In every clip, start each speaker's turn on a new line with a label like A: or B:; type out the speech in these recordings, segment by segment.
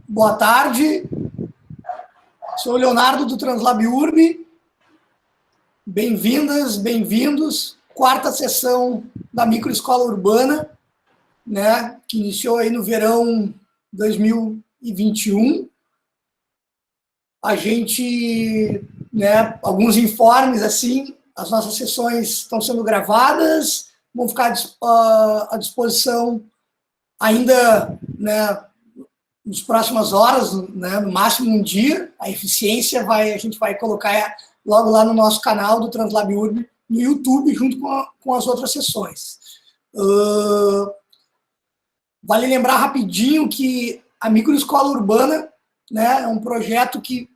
A: Boa tarde, sou o Leonardo do Translab Urb. Bem-vindas, bem-vindos. Quarta sessão da Microescola Urbana, né, que iniciou aí no verão 2021. A gente, né, alguns informes, assim, as nossas sessões estão sendo gravadas, vão ficar à disposição ainda, né, nas próximas horas, né, no máximo um dia. A eficiência a gente vai colocar logo lá no nosso canal do Translab Urb, no YouTube, junto com as outras sessões. Vale lembrar rapidinho que a Microescola Urbana, né, é um projeto que,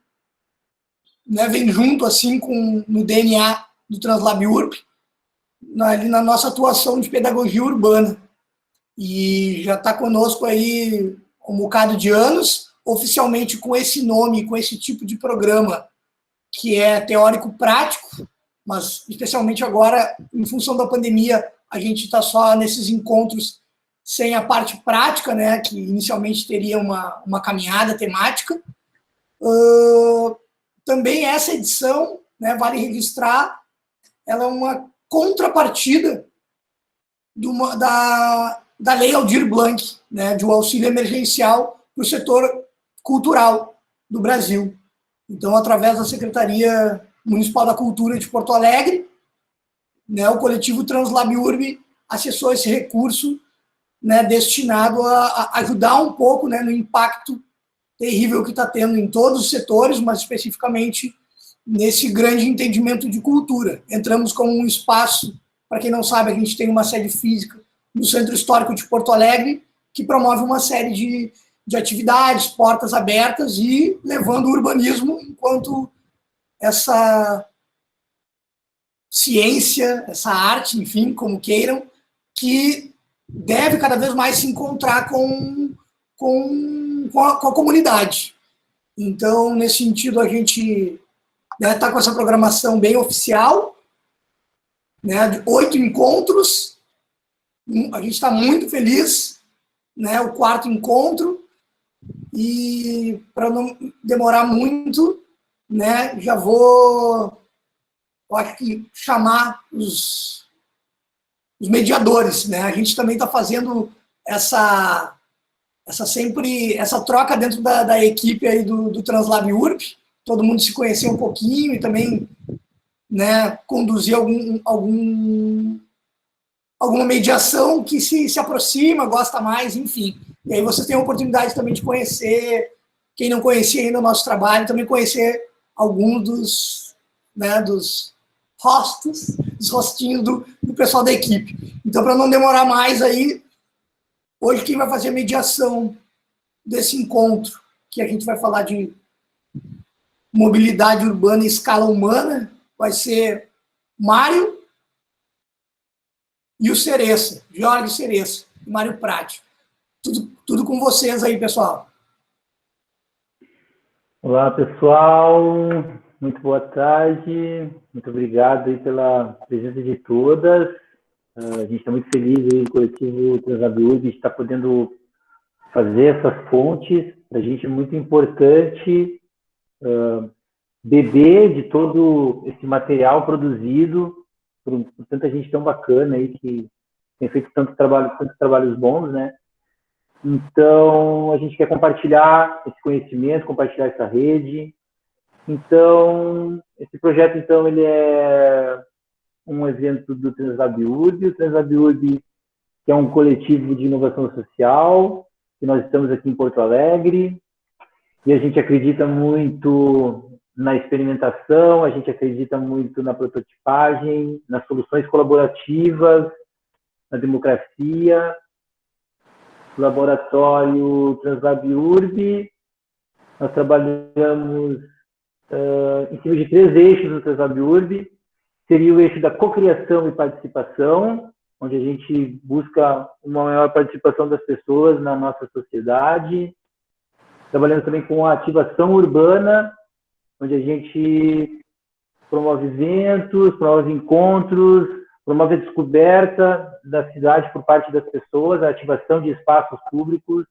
A: né, vem junto assim no DNA do Translab Urb, ali na nossa atuação de pedagogia urbana. E já está conosco aí um bocado de anos, oficialmente com esse nome, com esse tipo de programa, que é teórico-prático, mas especialmente agora, em função da pandemia, a gente está só nesses encontros sem a parte prática, né, que inicialmente teria uma caminhada temática. Também essa edição, né, vale registrar, ela é uma contrapartida da Lei Aldir Blanc, né, de um auxílio emergencial para o setor cultural do Brasil. Então, através da Secretaria Municipal da Cultura de Porto Alegre, né, o coletivo Translab Urb acessou esse recurso, né, destinado a ajudar um pouco, né, no impacto terrível que está tendo em todos os setores, mas especificamente nesse grande entendimento de cultura. Entramos como um espaço, para quem não sabe, a gente tem uma sede física no Centro Histórico de Porto Alegre, que promove uma série de atividades, portas abertas e levando o urbanismo enquanto essa ciência, essa arte, enfim, como queiram, que deve cada vez mais se encontrar com a comunidade. Então, nesse sentido, a gente está com essa programação bem oficial, né, de 8 encontros. A gente está muito feliz, né, o 4º encontro. E, para não demorar muito, né, já vou, eu acho que, chamar os mediadores, né? A gente também está fazendo essa troca dentro da equipe aí do Translab Urb, todo mundo se conhecer um pouquinho e também, né, conduzir alguma mediação que se aproxima, gosta mais, enfim. E aí vocês têm a oportunidade também de conhecer, quem não conhecia ainda o nosso trabalho, também conhecer alguns dos rostinhos do pessoal da equipe. Então, para não demorar mais aí, hoje quem vai fazer a mediação desse encontro, que a gente vai falar de mobilidade urbana em escala humana, vai ser Mário e o Cereça, Jorge Cereça, e Mário Prati. Tudo com vocês aí, pessoal.
B: Olá, pessoal. Muito boa tarde. Muito obrigado aí pela presença de todas. A gente está muito feliz aí, o coletivo Translab Urb, de estar podendo fazer essas pontes. Para a gente é muito importante beber de todo esse material produzido por tanta gente tão bacana aí que tem feito tantos trabalhos bons, né? Então, a gente quer compartilhar esse conhecimento, compartilhar essa rede. Então, esse projeto, então, ele é um evento do Translab Urb. O Translab Urb, que é um coletivo de inovação social, que nós estamos aqui em Porto Alegre, e a gente acredita muito na experimentação, a gente acredita muito na prototipagem, nas soluções colaborativas, na democracia. Laboratório Translab Urb, nós trabalhamos em cima de 3 eixos do Translab Urb. Seria o eixo da cocriação e participação, onde a gente busca uma maior participação das pessoas na nossa sociedade. Trabalhamos também com a ativação urbana, onde a gente promove eventos, promove encontros, promove a descoberta da cidade por parte das pessoas, a ativação de espaços públicos,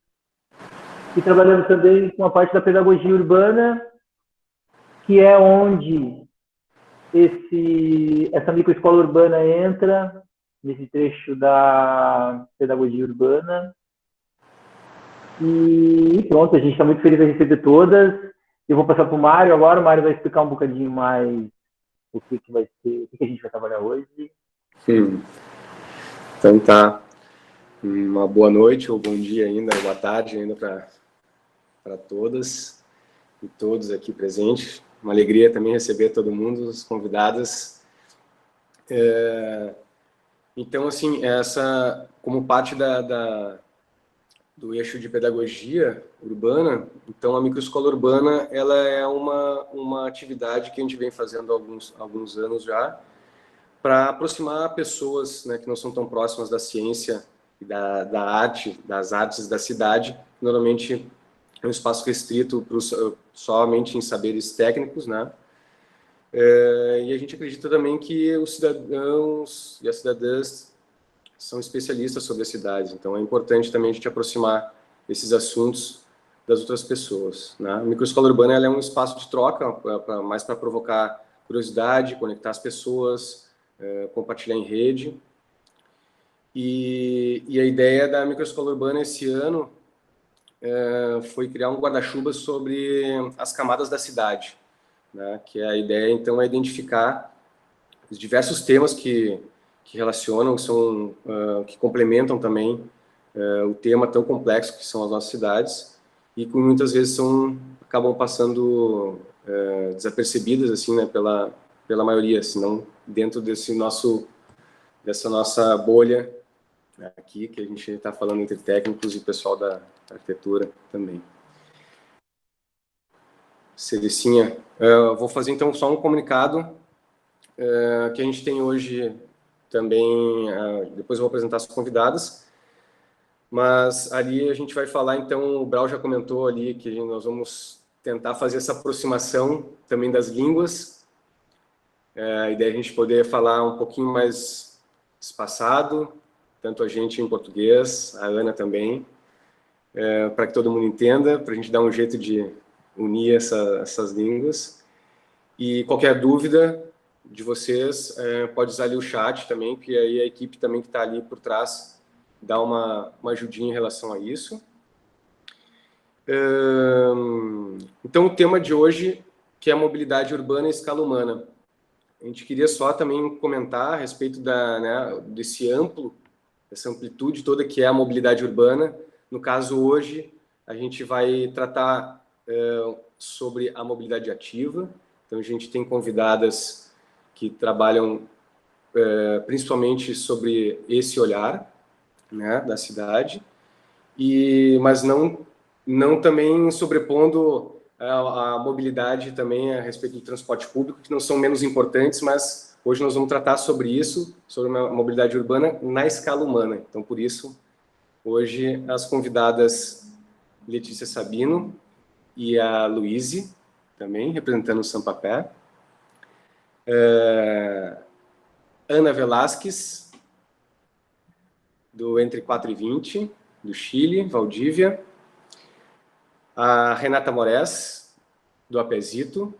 B: e trabalhamos também com a parte da pedagogia urbana, que é onde essa microescola urbana entra, nesse trecho da pedagogia urbana. E pronto, a gente está muito feliz de receber todas. Eu vou passar para o Mário agora, o Mário vai explicar um bocadinho mais o que vai ser, o que a gente vai trabalhar hoje.
C: Então tá, uma boa noite, ou bom dia ainda, boa tarde ainda para todas e todos aqui presentes. Uma alegria também receber todo mundo, as convidadas. Então, assim, como parte do eixo de pedagogia urbana, então a microescola urbana, ela é uma atividade que a gente vem fazendo há alguns anos já, para aproximar pessoas, né, que não são tão próximas da ciência e da arte, das artes da cidade. Normalmente é um espaço restrito somente em saberes técnicos, né? E a gente acredita também que os cidadãos e as cidadãs são especialistas sobre as cidades, então é importante também a gente aproximar esses assuntos das outras pessoas, né? A microescola urbana, ela é um espaço de troca, mais para provocar curiosidade, conectar as pessoas, compartilhar em rede. E a ideia da microescola urbana esse ano foi criar um guarda-chuva sobre as camadas da cidade, né? Que a ideia, então, é identificar os diversos temas que relacionam, que complementam também o tema tão complexo que são as nossas cidades, e que muitas vezes acabam passando desapercebidas, assim, né, pela maioria, senão dentro dessa nossa bolha aqui, que a gente está falando entre técnicos e pessoal da arquitetura também. Celicinha, vou fazer então só um comunicado que a gente tem hoje também, depois eu vou apresentar as convidadas, mas ali a gente vai falar, então, o Brau já comentou ali que nós vamos tentar fazer essa aproximação também das línguas, a ideia é a gente poder falar um pouquinho mais espaçado, tanto a gente em português, a Ana também, para que todo mundo entenda, para a gente dar um jeito de unir essas línguas. E qualquer dúvida de vocês, pode usar ali o chat também, que aí a equipe também que está ali por trás dá uma ajudinha em relação a isso. Então, o tema de hoje, que é a mobilidade urbana em escala humana. A gente queria só também comentar a respeito dessa amplitude toda que é a mobilidade urbana. No caso, hoje, a gente vai tratar sobre a mobilidade ativa. Então, a gente tem convidadas que trabalham principalmente sobre esse olhar, né, da cidade, mas não também sobrepondo a mobilidade também a respeito do transporte público, que não são menos importantes, mas hoje nós vamos tratar sobre isso, sobre a mobilidade urbana na escala humana. Então, por isso, hoje, as convidadas Letícia Sabino e a Luíse, também, representando o Sampapé, Ana Velasquez, do Entre 4 e 20, do Chile, Valdívia, a Renata Moraes, do Apezito,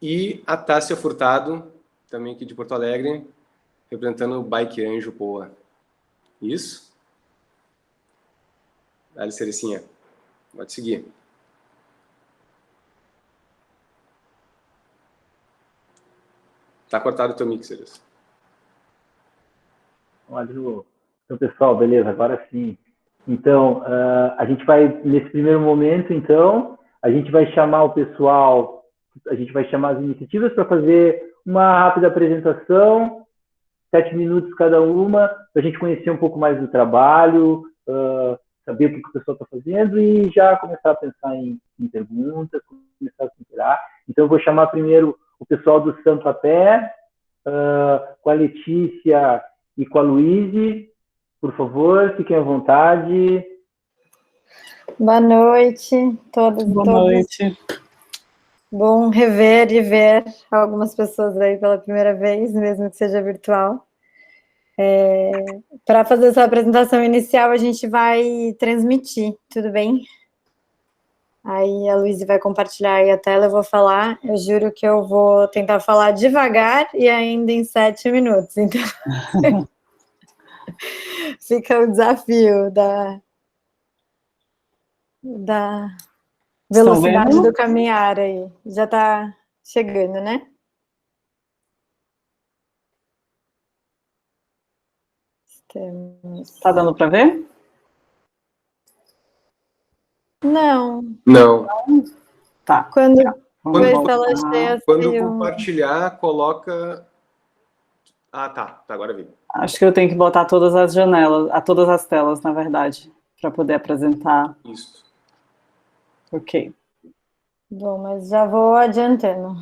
C: e a Tássia Furtado, também aqui de Porto Alegre, representando o Bike Anjo Poa. Isso? Dá licencinha. Pode seguir. Tá cortado o teu mixer.
B: Então, pessoal, beleza, agora sim. Então, a gente vai, nesse primeiro momento, então, a gente vai chamar o pessoal, a gente vai chamar as iniciativas para fazer uma rápida apresentação, 7 minutos cada uma, para a gente conhecer um pouco mais do trabalho, saber o que o pessoal está fazendo e já começar a pensar em perguntas, começar a se interar. Então, eu vou chamar primeiro o pessoal do Sampapé, com a Letícia e com a Luíse. Por favor, fiquem à vontade.
D: Boa noite, todas e todos.
E: Boa noite.
D: Bom rever e ver algumas pessoas aí pela primeira vez, mesmo que seja virtual. Para fazer essa apresentação inicial, a gente vai transmitir, tudo bem? Aí a Luísa vai compartilhar aí a tela, eu vou falar. Eu juro que eu vou tentar falar devagar e ainda em 7 minutos. Então, fica o desafio da velocidade do caminhar aí. Já está chegando, né?
E: Tá dando para ver?
C: Não.
E: Tá.
D: Quando
C: compartilhar, coloca... Ah, tá. Agora vi.
E: Acho que eu tenho que botar todas as janelas, todas as telas, na verdade, para poder apresentar.
C: Isso.
E: Ok.
D: Bom, mas já vou adiantando.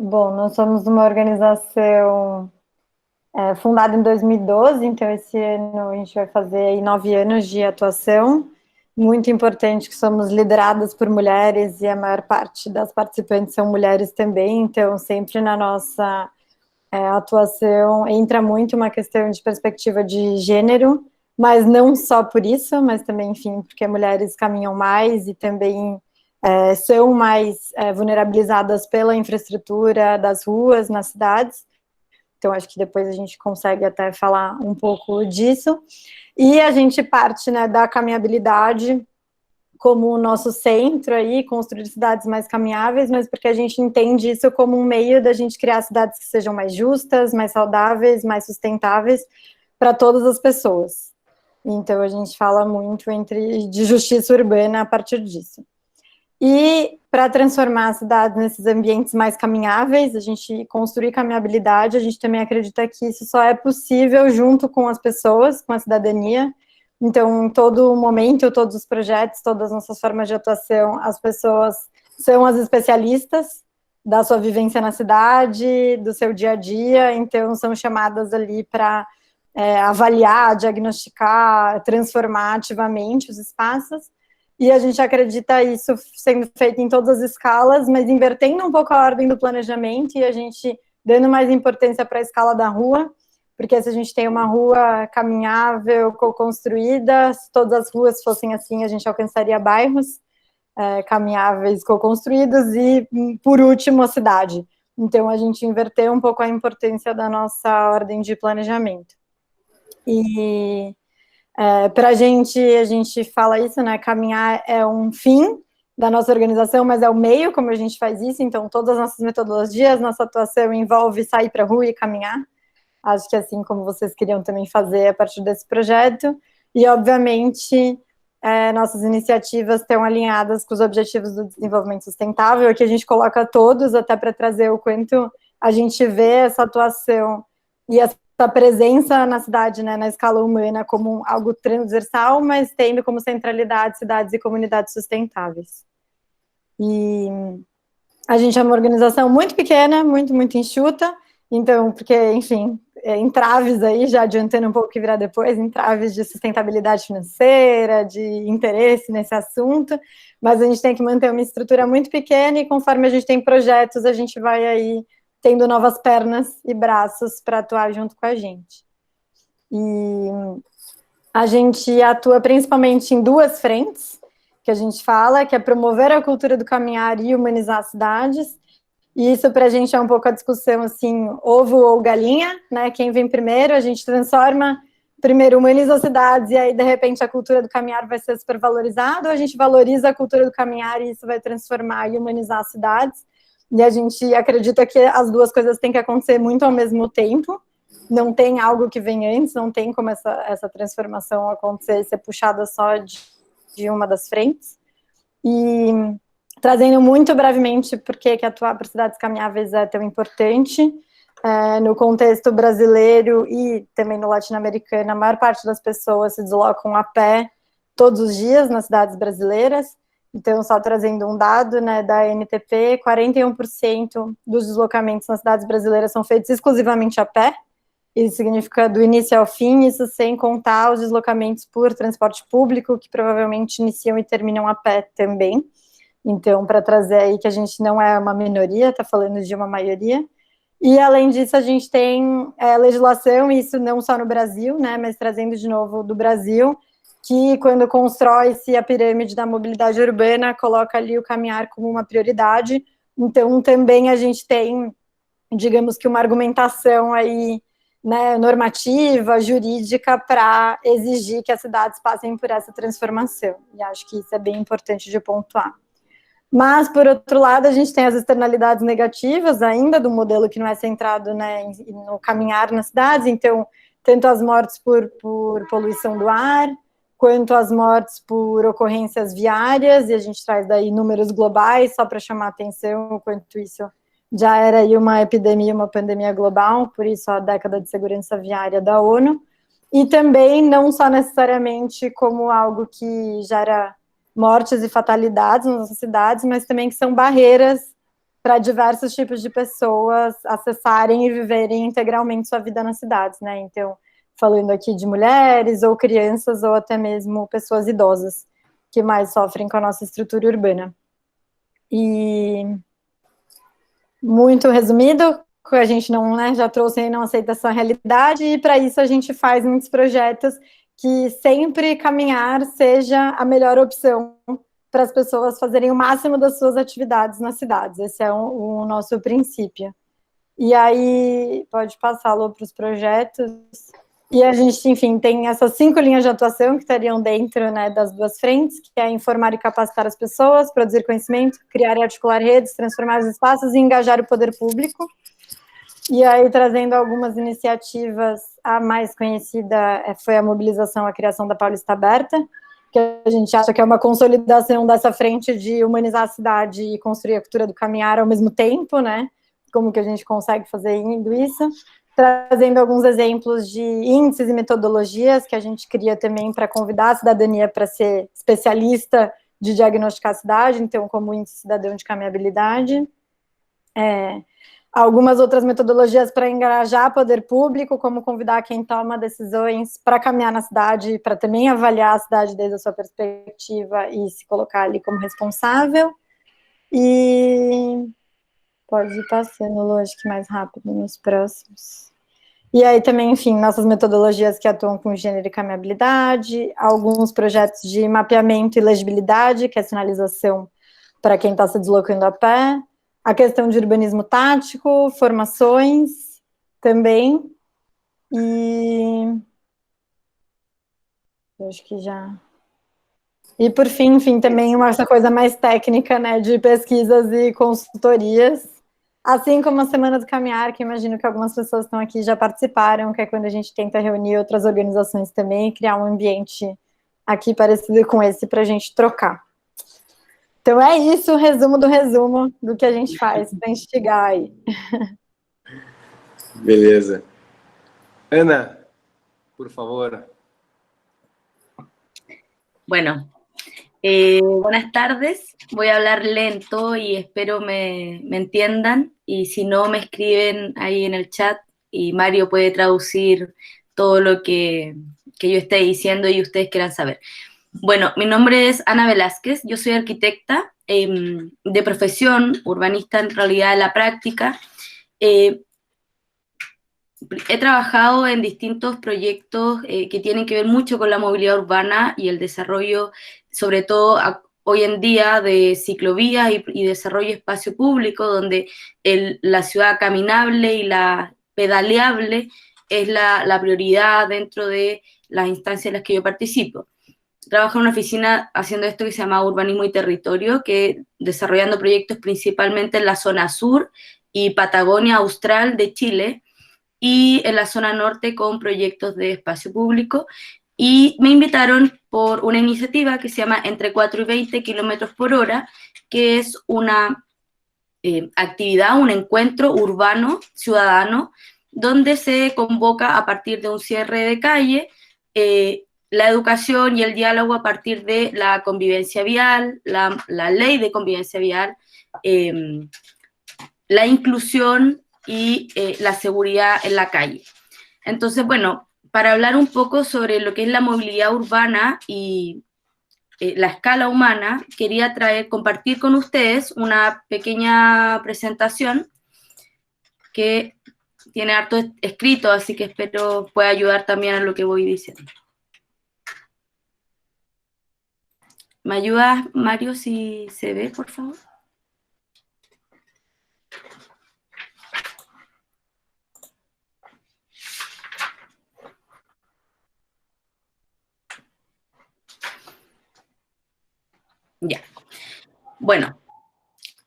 D: Bom, nós somos uma organização fundada em 2012, então esse ano a gente vai fazer aí 9 anos de atuação. Muito importante que somos lideradas por mulheres e a maior parte das participantes são mulheres também, então sempre na nossa atuação entra muito uma questão de perspectiva de gênero, mas não só por isso, mas também, enfim, porque mulheres caminham mais e também são mais vulnerabilizadas pela infraestrutura das ruas nas cidades. Então, acho que depois a gente consegue até falar um pouco disso. E a gente parte, né, da caminhabilidade como o nosso centro aí, construir cidades mais caminháveis, mas porque a gente entende isso como um meio da gente criar cidades que sejam mais justas, mais saudáveis, mais sustentáveis para todas as pessoas. Então, a gente fala muito de justiça urbana a partir disso. E para transformar as cidades nesses ambientes mais caminháveis, a gente construir caminhabilidade, a gente também acredita que isso só é possível junto com as pessoas, com a cidadania. Então, em todo momento, todos os projetos, todas as nossas formas de atuação, as pessoas são as especialistas da sua vivência na cidade, do seu dia a dia, então são chamadas ali para avaliar, diagnosticar, transformar ativamente os espaços. E a gente acredita isso sendo feito em todas as escalas, mas invertendo um pouco a ordem do planejamento e a gente dando mais importância para a escala da rua, porque se a gente tem uma rua caminhável, co-construída, se todas as ruas fossem assim, a gente alcançaria bairros caminháveis, co-construídos e, por último, a cidade. Então, a gente inverteu um pouco a importância da nossa ordem de planejamento. E... para a gente fala isso, né? Caminhar é um fim da nossa organização, mas é o meio como a gente faz isso. Então, todas as nossas metodologias, nossa atuação envolve sair para a rua e caminhar. Acho que assim como vocês queriam também fazer a partir desse projeto. E, obviamente, nossas iniciativas estão alinhadas com os objetivos do desenvolvimento sustentável. Aqui a gente coloca todos, até para trazer o quanto a gente vê essa atuação e essa presença na cidade, né, na escala humana, como algo transversal, mas tendo como centralidade cidades e comunidades sustentáveis. E a gente é uma organização muito pequena, muito, muito enxuta, então, porque, enfim, entraves aí, já adiantando um pouco o que virá depois, entraves de sustentabilidade financeira, de interesse nesse assunto, mas a gente tem que manter uma estrutura muito pequena e conforme a gente tem projetos, a gente vai aí tendo novas pernas e braços para atuar junto com a gente. E a gente atua principalmente em 2 frentes, que a gente fala, que é promover a cultura do caminhar e humanizar as cidades. E isso para a gente é um pouco a discussão, assim, ovo ou galinha, né? Quem vem primeiro, a gente transforma, primeiro humaniza as cidades e aí, de repente, a cultura do caminhar vai ser supervalorizada, ou a gente valoriza a cultura do caminhar e isso vai transformar e humanizar as cidades. E a gente acredita que as 2 coisas têm que acontecer muito ao mesmo tempo, não tem algo que vem antes, não tem como essa transformação acontecer e ser puxada só de uma das frentes. E trazendo muito brevemente por que atuar para cidades caminháveis é tão importante, no contexto brasileiro e também no latino-americano, a maior parte das pessoas se deslocam a pé todos os dias nas cidades brasileiras. Então, só trazendo um dado, né, da ANTP, 41% dos deslocamentos nas cidades brasileiras são feitos exclusivamente a pé. Isso significa do início ao fim, isso sem contar os deslocamentos por transporte público, que provavelmente iniciam e terminam a pé também. Então, para trazer aí que a gente não é uma minoria, está falando de uma maioria. E, além disso, a gente tem legislação, isso não só no Brasil, né, mas trazendo de novo do Brasil, que quando constrói-se a pirâmide da mobilidade urbana, coloca ali o caminhar como uma prioridade. Então, também a gente tem, digamos que uma argumentação aí, né, normativa, jurídica, para exigir que as cidades passem por essa transformação. E acho que isso é bem importante de pontuar. Mas, por outro lado, a gente tem as externalidades negativas ainda do modelo que não é centrado, né, no caminhar nas cidades. Então, tanto as mortes por poluição do ar, quanto as mortes por ocorrências viárias, e a gente traz daí números globais, só para chamar a atenção, o quanto isso já era aí uma epidemia, uma pandemia global, por isso a década de segurança viária da ONU, e também não só necessariamente como algo que gera mortes e fatalidades nas nossas cidades, mas também que são barreiras para diversos tipos de pessoas acessarem e viverem integralmente sua vida nas cidades, né? Então, falando aqui de mulheres, ou crianças, ou até mesmo pessoas idosas, que mais sofrem com a nossa estrutura urbana. E, muito resumido, que a gente não, né, já trouxe aí, não aceita essa realidade, e para isso a gente faz muitos projetos que sempre caminhar seja a melhor opção para as pessoas fazerem o máximo das suas atividades nas cidades. Esse é o nosso princípio. E aí, pode passá-lo para os projetos. E a gente, enfim, tem essas 5 linhas de atuação que estariam dentro, né, das 2 frentes, que é informar e capacitar as pessoas, produzir conhecimento, criar e articular redes, transformar os espaços e engajar o poder público. E aí, trazendo algumas iniciativas, a mais conhecida foi a mobilização, a criação da Paulista Aberta, que a gente acha que é uma consolidação dessa frente de humanizar a cidade e construir a cultura do caminhar ao mesmo tempo, né? Como que a gente consegue fazer indo isso? Trazendo alguns exemplos de índices e metodologias que a gente cria também para convidar a cidadania para ser especialista de diagnosticar a cidade, então, como índice cidadão de caminhabilidade. Algumas outras metodologias para engajar poder público, como convidar quem toma decisões para caminhar na cidade, para também avaliar a cidade desde a sua perspectiva e se colocar ali como responsável. E pode ir passando, lógico, mais rápido nos próximos. E aí também, enfim, nossas metodologias que atuam com gênero e caminhabilidade, alguns projetos de mapeamento e legibilidade, que é sinalização para quem está se deslocando a pé, a questão de urbanismo tático, formações também, e eu acho que já... E por fim, enfim, também essa coisa mais técnica, né, de pesquisas e consultorias, assim como a Semana do Caminhar, que imagino que algumas pessoas estão aqui já participaram, que é quando a gente tenta reunir outras organizações também e criar um ambiente aqui parecido com esse para a gente trocar. Então é isso, o resumo do que a gente faz para instigar aí.
C: Beleza. Ana, por favor.
F: Bueno, buenas tardes. Voy a hablar lento y espero me entiendan. Y si no, me escriben ahí en el chat y Mario puede traducir todo lo que yo esté diciendo y ustedes quieran saber. Bueno, mi nombre es Ana Velázquez, yo soy arquitecta de profesión, urbanista en realidad en la práctica. He trabajado en distintos proyectos que tienen que ver mucho con la movilidad urbana y el desarrollo, sobre todo hoy en día, de ciclovías y desarrollo de espacio público, donde la ciudad caminable y la pedaleable es la prioridad dentro de las instancias en las que yo participo. Trabajo en una oficina haciendo esto que se llama Urbanismo y Territorio, que desarrollando proyectos principalmente en la zona sur y Patagonia Austral de Chile, y en la zona norte con proyectos de espacio público, y me invitaron por una iniciativa que se llama Entre 4 y 20 kilómetros por hora, que es una actividad, un encuentro urbano ciudadano, donde se convoca a partir de un cierre de calle la educación y el diálogo a partir de la convivencia vial, la ley de convivencia vial, la inclusión y la seguridad en la calle. Entonces, bueno, para hablar un poco sobre lo que es la movilidad urbana y la escala humana, quería compartir con ustedes una pequeña presentación que tiene harto escrito, así que espero pueda ayudar también a lo que voy diciendo. ¿Me ayudas, Mario, si se ve, por favor? Ya. Bueno,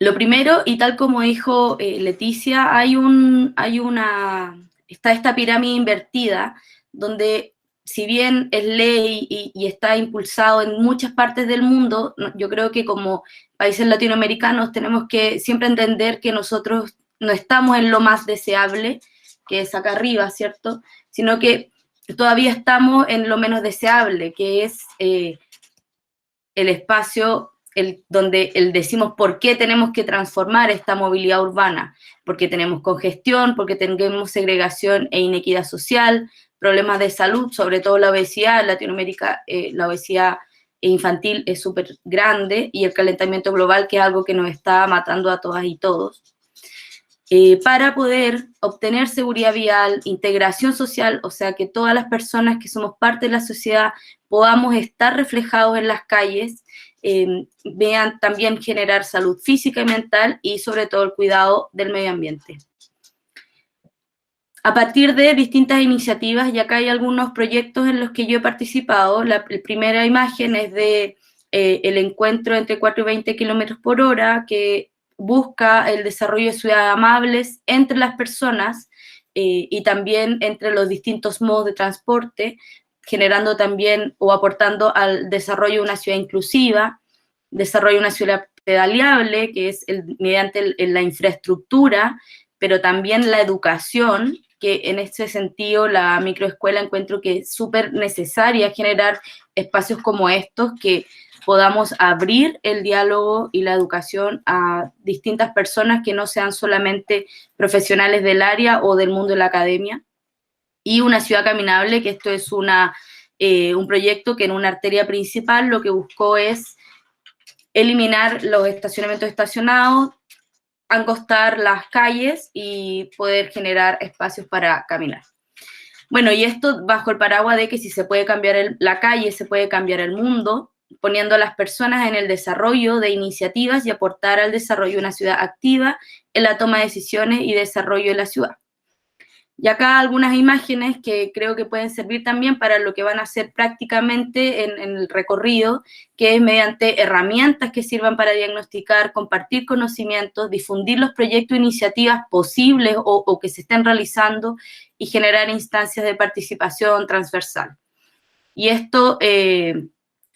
F: lo primero, y tal como dijo Leticia, está esta pirámide invertida, donde si bien es ley y está impulsado en muchas partes del mundo, yo creo que como países latinoamericanos tenemos que siempre entender que nosotros no estamos en lo más deseable, que es acá arriba, ¿cierto? Sino que todavía estamos en lo menos deseable, que es el espacio donde decimos por qué tenemos que transformar esta movilidad urbana, porque tenemos congestión, porque tenemos segregación e inequidad social, problemas de salud, sobre todo la obesidad. En Latinoamérica la obesidad infantil es súper grande, y el calentamiento global, que es algo que nos está matando a todas y todos. Para poder obtener seguridad vial, integración social, o sea, que todas las personas que somos parte de la sociedad podamos estar reflejados en las calles, vean también generar salud física y mental, y sobre todo el cuidado del medio ambiente. A partir de distintas iniciativas, y acá hay algunos proyectos en los que yo he participado. La primera imagen es de el encuentro entre 4 y 20 kilómetros por hora, que busca el desarrollo de ciudades amables entre las personas y también entre los distintos modos de transporte, generando también o aportando al desarrollo de una ciudad inclusiva, desarrollo de una ciudad pedaleable, que es mediante la infraestructura, pero también la educación, que en ese sentido la microescuela encuentro que es súper necesaria generar espacios como estos, que podamos abrir el diálogo y la educación a distintas personas que no sean solamente profesionales del área o del mundo de la academia. Y una ciudad caminable, que esto es un proyecto que en una arteria principal lo que buscó es eliminar los estacionamientos estacionados, angostar las calles y poder generar espacios para caminar. Bueno, y esto bajo el paraguas de que si se puede cambiar la calle, se puede cambiar el mundo, poniendo a las personas en el desarrollo de iniciativas y aportar al desarrollo de una ciudad activa en la toma de decisiones y desarrollo de la ciudad. Y acá algunas imágenes que creo que pueden servir también para lo que van a hacer prácticamente en el recorrido, que es mediante herramientas que sirvan para diagnosticar, compartir conocimientos, difundir los proyectos e iniciativas posibles o que se estén realizando, y generar instancias de participación transversal. Y esto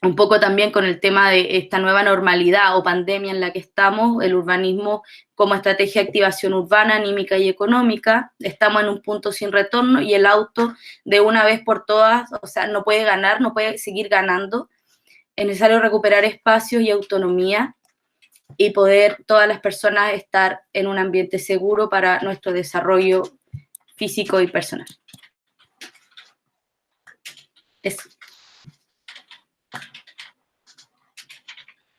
F: un poco también con el tema de esta nueva normalidad o pandemia en la que estamos, el urbanismo como estrategia de activación urbana, anímica y económica. Estamos en un punto sin retorno, y el auto de una vez por todas, o sea, no puede ganar, no puede seguir ganando. Es necesario recuperar espacios y autonomía y poder todas las personas estar en un ambiente seguro para nuestro desarrollo físico y personal. Eso.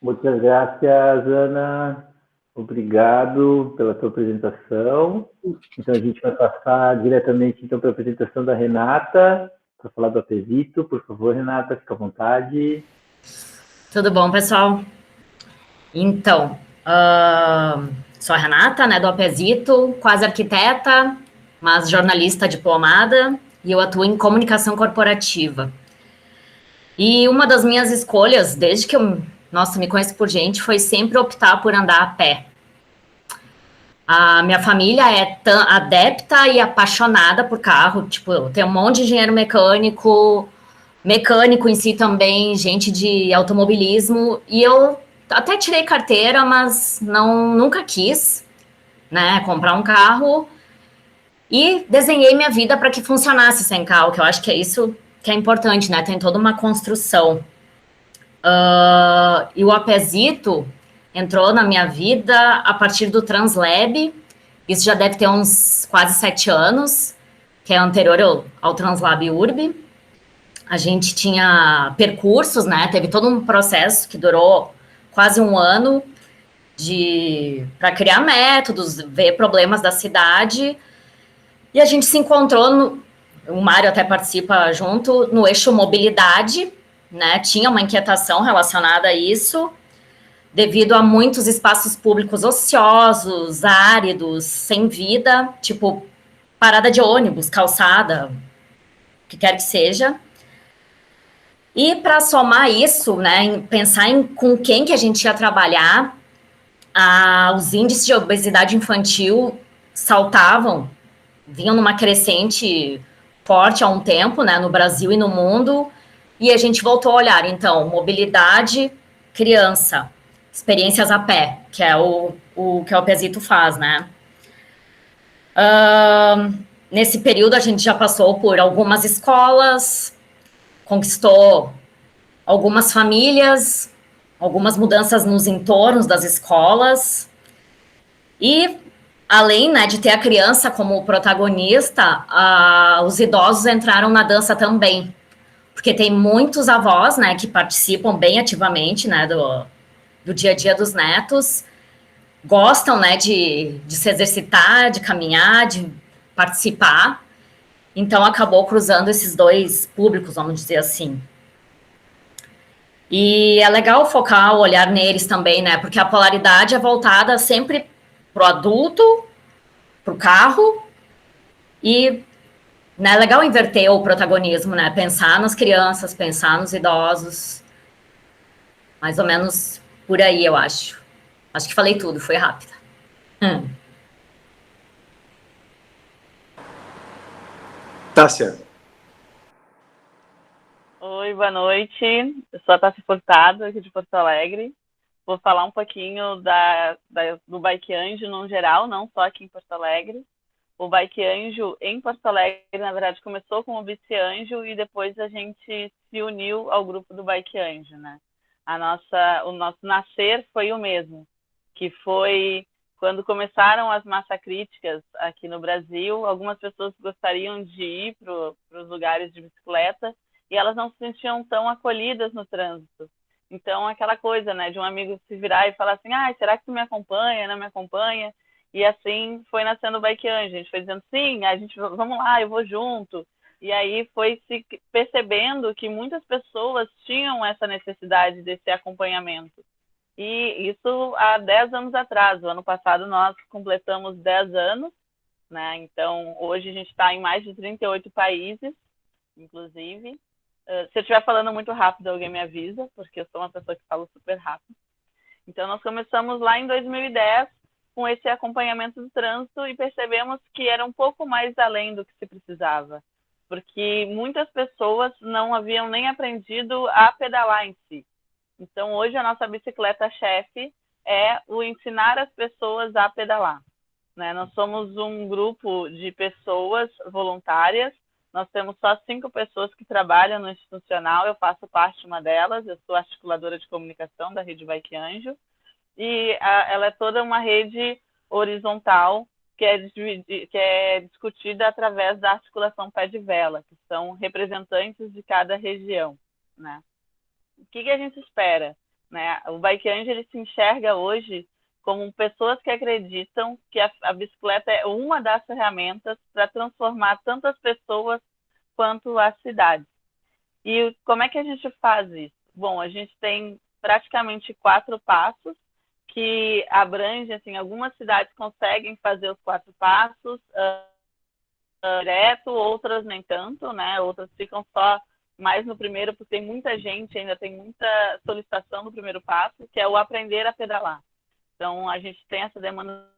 B: Muitas gracias, Ana. Obrigado pela tua apresentação. Então, a gente vai passar diretamente então, para a apresentação da Renata, para falar do Apesito. Por favor, Renata, fica à vontade.
G: Tudo bom, pessoal? Então, sou a Renata, né, do Apesito, quase arquiteta, mas jornalista diplomada, e eu atuo em comunicação corporativa. E uma das minhas escolhas, desde que eu me conheço por gente, foi sempre optar por andar a pé. A minha família é adepta e apaixonada por carro, tipo, tem um monte de engenheiro mecânico em si também, gente de automobilismo, e eu até tirei carteira, mas nunca quis, né, comprar um carro, e desenhei minha vida para que funcionasse sem carro, que eu acho que é isso que é importante, né, tem toda uma construção. E o Apesito entrou na minha vida a partir do Translab. Isso já deve ter uns quase 7 anos, que é anterior ao Translab Urb. A gente tinha percursos, né? Teve todo um processo que durou quase um ano, para criar métodos, ver problemas da cidade. E a gente se encontrou, o Mário até participa junto, no eixo mobilidade, né? Tinha uma inquietação relacionada a isso, devido a muitos espaços públicos ociosos, áridos, sem vida, tipo parada de ônibus, calçada, o que quer que seja. E para somar isso, né, pensar em com quem que a gente ia trabalhar, os índices de obesidade infantil saltavam, vinham numa crescente forte há um tempo, né, no Brasil e no mundo, e a gente voltou a olhar, então, mobilidade, criança, experiências a pé, que é o que o Pezito faz, né. Nesse período, a gente já passou por algumas escolas, conquistou algumas famílias, algumas mudanças nos entornos das escolas, e além, né, de ter a criança como protagonista, os idosos entraram na dança também, porque tem muitos avós, né, que participam bem ativamente, né, do dia a dia dos netos, gostam, né, de se exercitar, de caminhar, de participar, então acabou cruzando esses dois públicos, vamos dizer assim. E é legal focar o olhar neles também, né, porque a polaridade é voltada sempre pro adulto, pro carro, e né, é legal inverter o protagonismo, né, pensar nas crianças, pensar nos idosos, mais ou menos por aí, eu acho. Acho que falei tudo, foi rápida.
C: Tássia.
H: Oi, boa noite. Eu sou a Tássia Furtado, aqui de Porto Alegre. Vou falar um pouquinho do Bike Anjo no geral, não só aqui em Porto Alegre. O Bike Anjo em Porto Alegre, na verdade, começou com o Bici Anjo e depois a gente se uniu ao grupo do Bike Anjo, né? O nosso nascer foi o mesmo, que foi quando começaram as massacríticas aqui no Brasil. Algumas pessoas gostariam de ir para os lugares de bicicleta e elas não se sentiam tão acolhidas no trânsito. Então, aquela coisa, né, de um amigo se virar e falar assim, será que tu me acompanha, não me acompanha? E assim foi nascendo o Bike Anjo. A gente foi dizendo, sim, vamos lá, eu vou junto. E aí foi se percebendo que muitas pessoas tinham essa necessidade desse acompanhamento. E isso há 10 anos atrás. O ano passado nós completamos 10 anos, né? Então, hoje a gente está em mais de 38 países, inclusive. Se eu estiver falando muito rápido, alguém me avisa, porque eu sou uma pessoa que fala super rápido. Então, nós começamos lá em 2010 com esse acompanhamento do trânsito e percebemos que era um pouco mais além do que se precisava, porque muitas pessoas não haviam nem aprendido a pedalar em si. Então, hoje, a nossa bicicleta-chefe é o ensinar as pessoas a pedalar, né? Nós somos um grupo de pessoas voluntárias, nós temos só 5 pessoas que trabalham no institucional, eu faço parte de uma delas, eu sou articuladora de comunicação da Rede Bike Anjo, e ela é toda uma rede horizontal que é discutida através da articulação pé de vela, que são representantes de cada região, né? O que a gente espera, né? O Bike Anjo, ele se enxerga hoje como pessoas que acreditam que a bicicleta é uma das ferramentas para transformar tanto as pessoas quanto as cidades. E como é que a gente faz isso? Bom, a gente tem praticamente 4 passos que abrangem, assim, algumas cidades conseguem fazer os 4 passos direto, outras nem tanto, né? Outras ficam só mais no primeiro, porque tem muita gente, ainda tem muita solicitação no primeiro passo, que é o aprender a pedalar. Então, a gente tem essa demanda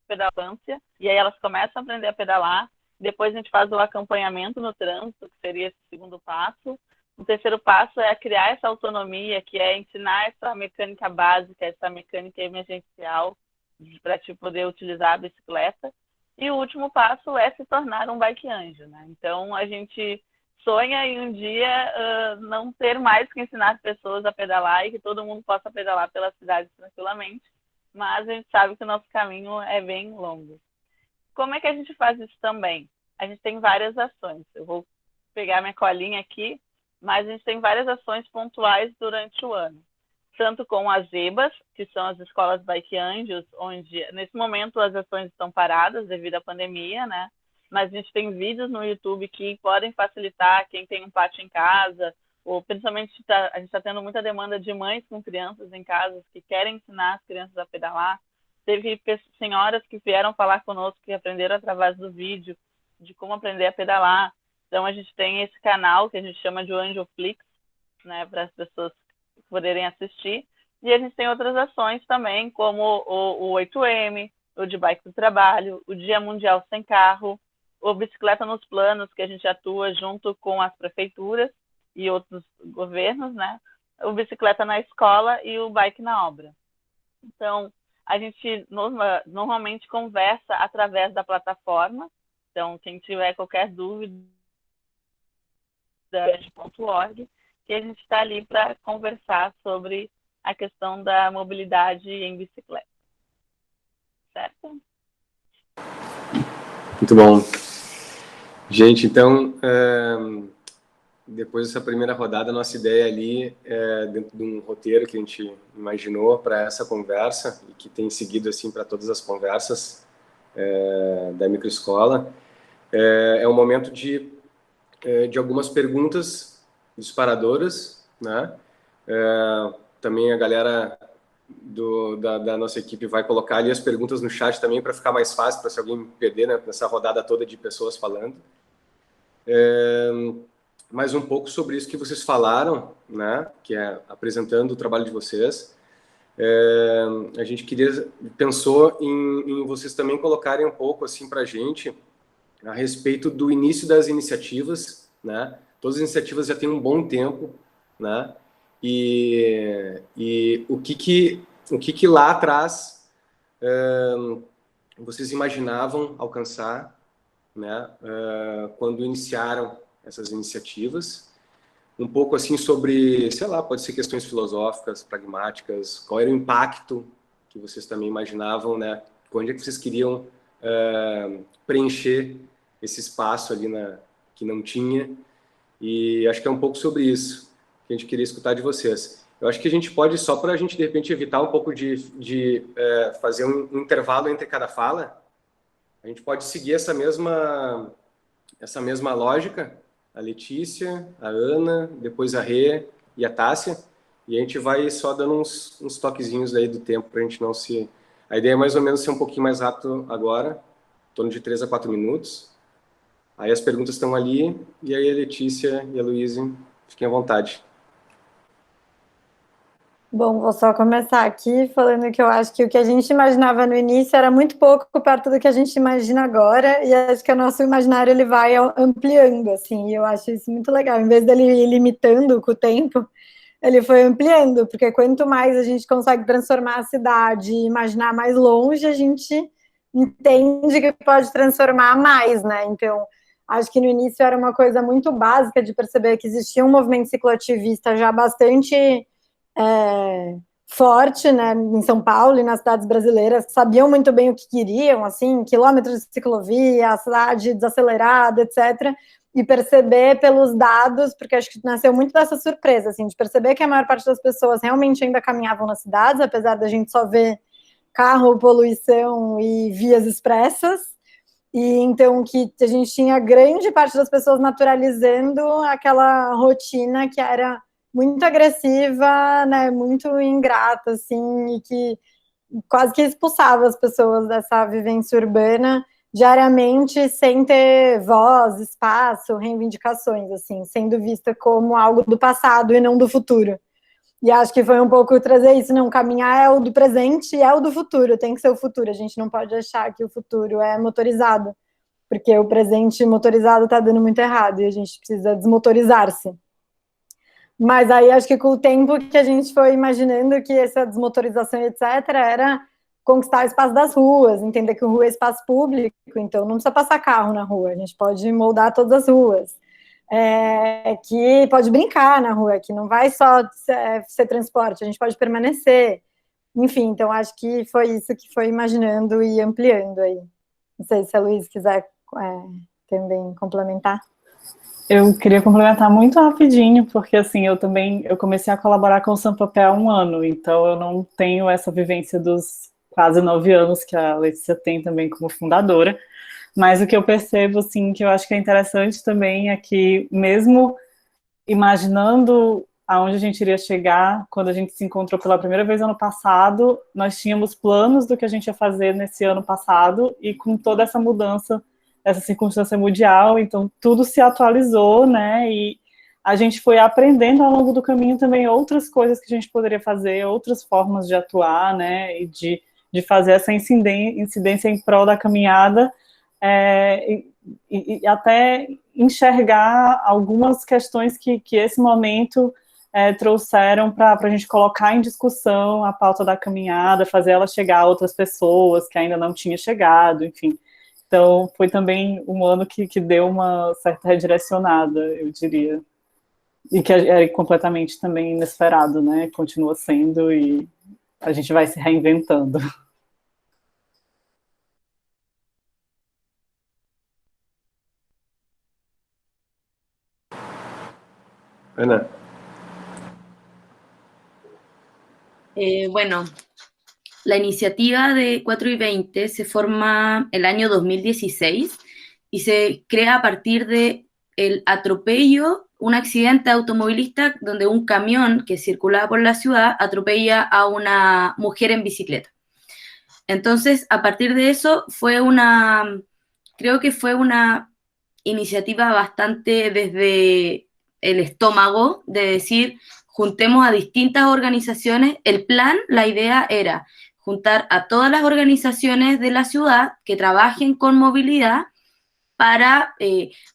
H: pedalância, e aí elas começam a aprender a pedalar, depois a gente faz o acompanhamento no trânsito, que seria esse segundo passo. O terceiro passo é criar essa autonomia, que é ensinar essa mecânica básica, essa mecânica emergencial, para te poder utilizar a bicicleta. E o último passo é se tornar um Bike Anjo, né? Então, a gente sonha em um dia não ter mais que ensinar pessoas a pedalar e que todo mundo possa pedalar pela cidade tranquilamente, mas a gente sabe que o nosso caminho é bem longo. Como é que a gente faz isso também? A gente tem várias ações. Eu vou pegar minha colinha aqui mas a gente tem várias ações pontuais durante o ano, tanto com as EBAs, que são as escolas Bike Anjos, onde nesse momento as ações estão paradas devido à pandemia, né? Mas a gente tem vídeos no YouTube que podem facilitar quem tem um pátio em casa, ou principalmente a gente está tendo muita demanda de mães com crianças em casa que querem ensinar as crianças a pedalar. Teve senhoras que vieram falar conosco que aprenderam através do vídeo de como aprender a pedalar. Então a gente tem esse canal que a gente chama de Anjoflix, né, para as pessoas poderem assistir. E a gente tem outras ações também, como o 8M, o de Bike do Trabalho, o Dia Mundial Sem Carro, o Bicicleta nos Planos, que a gente atua junto com as prefeituras e outros governos, né? O Bicicleta na Escola e o Bike na Obra. Então, a gente normalmente conversa através da plataforma. Então, quem tiver qualquer dúvida, .org, que a gente está ali para conversar sobre a questão da mobilidade em bicicleta. Certo?
C: Muito bom. Gente, então, depois dessa primeira rodada, a nossa ideia ali, dentro de um roteiro que a gente imaginou para essa conversa, e que tem seguido assim para todas as conversas da microescola, é um momento de algumas perguntas disparadoras, né? Também a galera da nossa equipe vai colocar ali as perguntas no chat também para ficar mais fácil, para se alguém me perder, né, nessa rodada toda de pessoas falando. Mais um pouco sobre isso que vocês falaram, né, que é apresentando o trabalho de vocês. A gente pensou em vocês também colocarem um pouco assim para a gente a respeito do início das iniciativas, né? Todas as iniciativas já têm um bom tempo, né? E o que lá atrás vocês imaginavam alcançar, né? Quando iniciaram essas iniciativas, um pouco assim sobre, sei lá, pode ser questões filosóficas, pragmáticas, qual era o impacto que vocês também imaginavam, né? Onde é que vocês queriam preencher esse espaço ali que não tinha, e acho que é um pouco sobre isso que a gente queria escutar de vocês. Eu acho que a gente pode, só para a gente de repente evitar um pouco de fazer um intervalo entre cada fala, a gente pode seguir essa mesma lógica, a Letícia, a Ana, depois a Rê e a Tássia, e a gente vai só dando uns toquezinhos aí do tempo para a gente não se... A ideia é mais ou menos ser um pouquinho mais rápido agora, em torno de 3 a 4 minutos. Aí as perguntas estão ali, e aí a Letícia e a Luísa, fiquem à vontade.
D: Bom, vou só começar aqui falando que eu acho que o que a gente imaginava no início era muito pouco perto do que a gente imagina agora, e acho que o nosso imaginário ele vai ampliando, assim, e eu acho isso muito legal. Em vez dele ir limitando com o tempo, ele foi ampliando, porque quanto mais a gente consegue transformar a cidade e imaginar mais longe, a gente entende que pode transformar mais, né? Então, acho que no início era uma coisa muito básica de perceber que existia um movimento cicloativista já bastante forte, né, em São Paulo e nas cidades brasileiras, que sabiam muito bem o que queriam, assim, quilômetros de ciclovia, a cidade desacelerada, etc., e perceber pelos dados, porque acho que nasceu muito dessa surpresa, assim, de perceber que a maior parte das pessoas realmente ainda caminhavam nas cidades, apesar da gente só ver carro, poluição e vias expressas, e então que a gente tinha grande parte das pessoas naturalizando aquela rotina que era muito agressiva, né, muito ingrata, assim, e que quase que expulsava as pessoas dessa vivência urbana diariamente, sem ter voz, espaço, reivindicações, assim, sendo vista como algo do passado e não do futuro. E acho que foi um pouco trazer isso, não, caminhar é o do presente e é o do futuro, tem que ser o futuro, a gente não pode achar que o futuro é motorizado, porque o presente motorizado está dando muito errado e a gente precisa desmotorizar-se. Mas aí acho que com o tempo que a gente foi imaginando que essa desmotorização, etc., era conquistar o espaço das ruas, entender que a rua é espaço público, então não precisa passar carro na rua, a gente pode moldar todas as ruas, que pode brincar na rua, que não vai só ser transporte, a gente pode permanecer, enfim, então acho que foi isso que foi imaginando e ampliando aí. Não sei se a Luísa quiser também complementar.
E: Eu queria complementar muito rapidinho, porque assim, eu comecei a colaborar com o Sans Papel há um ano, então eu não tenho essa vivência dos quase 9 anos que a Letícia tem também como fundadora, mas o que eu percebo, assim, que eu acho que é interessante também é que mesmo imaginando aonde a gente iria chegar quando a gente se encontrou pela primeira vez ano passado, nós tínhamos planos do que a gente ia fazer nesse ano passado, e com toda essa mudança, essa circunstância mundial, então tudo se atualizou, né, e a gente foi aprendendo ao longo do caminho também outras coisas que a gente poderia fazer, outras formas de atuar, né, e de fazer essa incidência em prol da caminhada, e até enxergar algumas questões que esse momento trouxeram para a gente colocar em discussão a pauta da caminhada, fazer ela chegar a outras pessoas que ainda não tinham chegado, enfim. Então, foi também um ano que deu uma certa redirecionada, eu diria. E que é completamente também inesperado, né? Continua sendo, e a gente vai se reinventando.
C: Ana.
F: Bueno, la iniciativa de 4 y 20 se forma el año 2016 y se crea a partir de el atropello, un accidente automovilista donde un camión que circulaba por la ciudad atropella a una mujer en bicicleta. Entonces, a partir de eso creo que fue una iniciativa bastante desde el estómago, de decir, juntemos a distintas organizaciones. El plan, la idea era juntar a todas las organizaciones de la ciudad que trabajen con movilidad para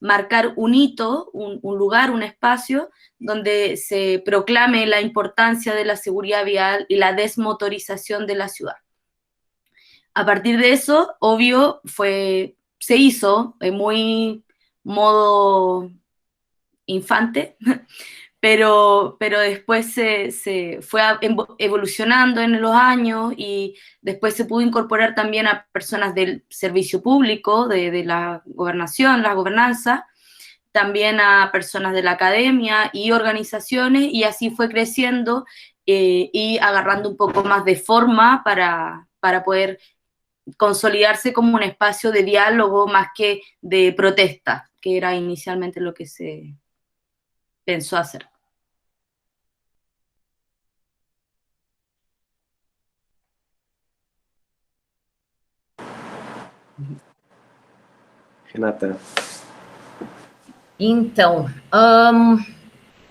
F: marcar un hito, un lugar, un espacio donde se proclame la importancia de la seguridad vial y la desmotorización de la ciudad. A partir de eso, obvio, se hizo muy modo infante, pero después se fue evolucionando en los años, y después se pudo incorporar también a personas del servicio público, de la gobernación, la gobernanza, también a personas de la academia y organizaciones, y así fue creciendo y agarrando un poco más de forma para poder consolidarse como un espacio de diálogo más que de protesta, que era inicialmente lo que se pensó hacer.
C: Renata.
G: Então,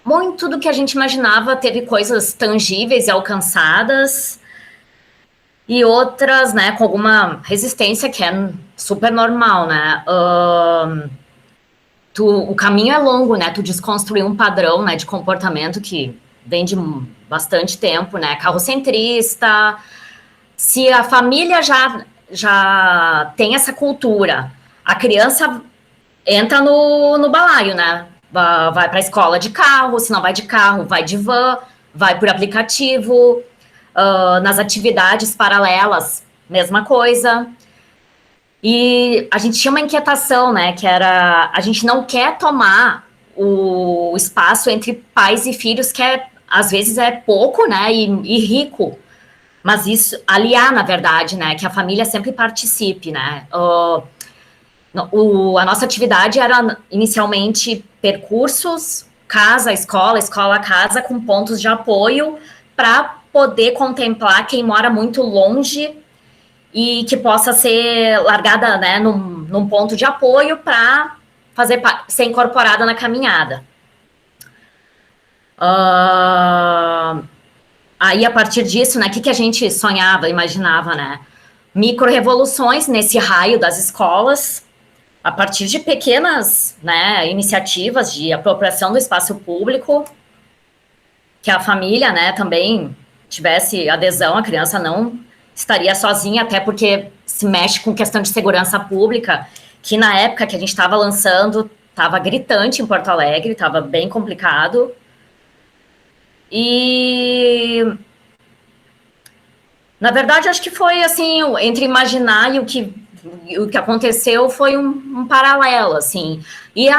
G: muito do que a gente imaginava teve coisas tangíveis e alcançadas, e outras, né, com alguma resistência, que é super normal, né? O caminho é longo, né? Tu desconstruir um padrão, né, de comportamento que vem de bastante tempo, né? Carrocentrista. Se a família já tem essa cultura, a criança entra no balaio, né? Vai para a escola de carro, se não vai de carro, vai de van, vai por aplicativo. Nas atividades paralelas, mesma coisa. E a gente tinha uma inquietação, né, que era, a gente não quer tomar o espaço entre pais e filhos, que às vezes é pouco, né, e rico, mas isso, aliar, na verdade, né, que a família sempre participe, né. A nossa atividade era, inicialmente, percursos, casa, escola, casa, com pontos de apoio, para poder contemplar quem mora muito longe e que possa ser largada, né, num ponto de apoio para ser incorporada na caminhada. Aí, a partir disso, né, o que a gente sonhava, imaginava, né? Micro-revoluções nesse raio das escolas, a partir de pequenas, né, iniciativas de apropriação do espaço público, que a família, né, também tivesse adesão, a criança não estaria sozinha, até porque se mexe com questão de segurança pública, que na época que a gente estava lançando, estava gritante em Porto Alegre, estava bem complicado. E, na verdade, acho que foi, assim, entre imaginar e o que o que aconteceu foi um paralelo, assim. E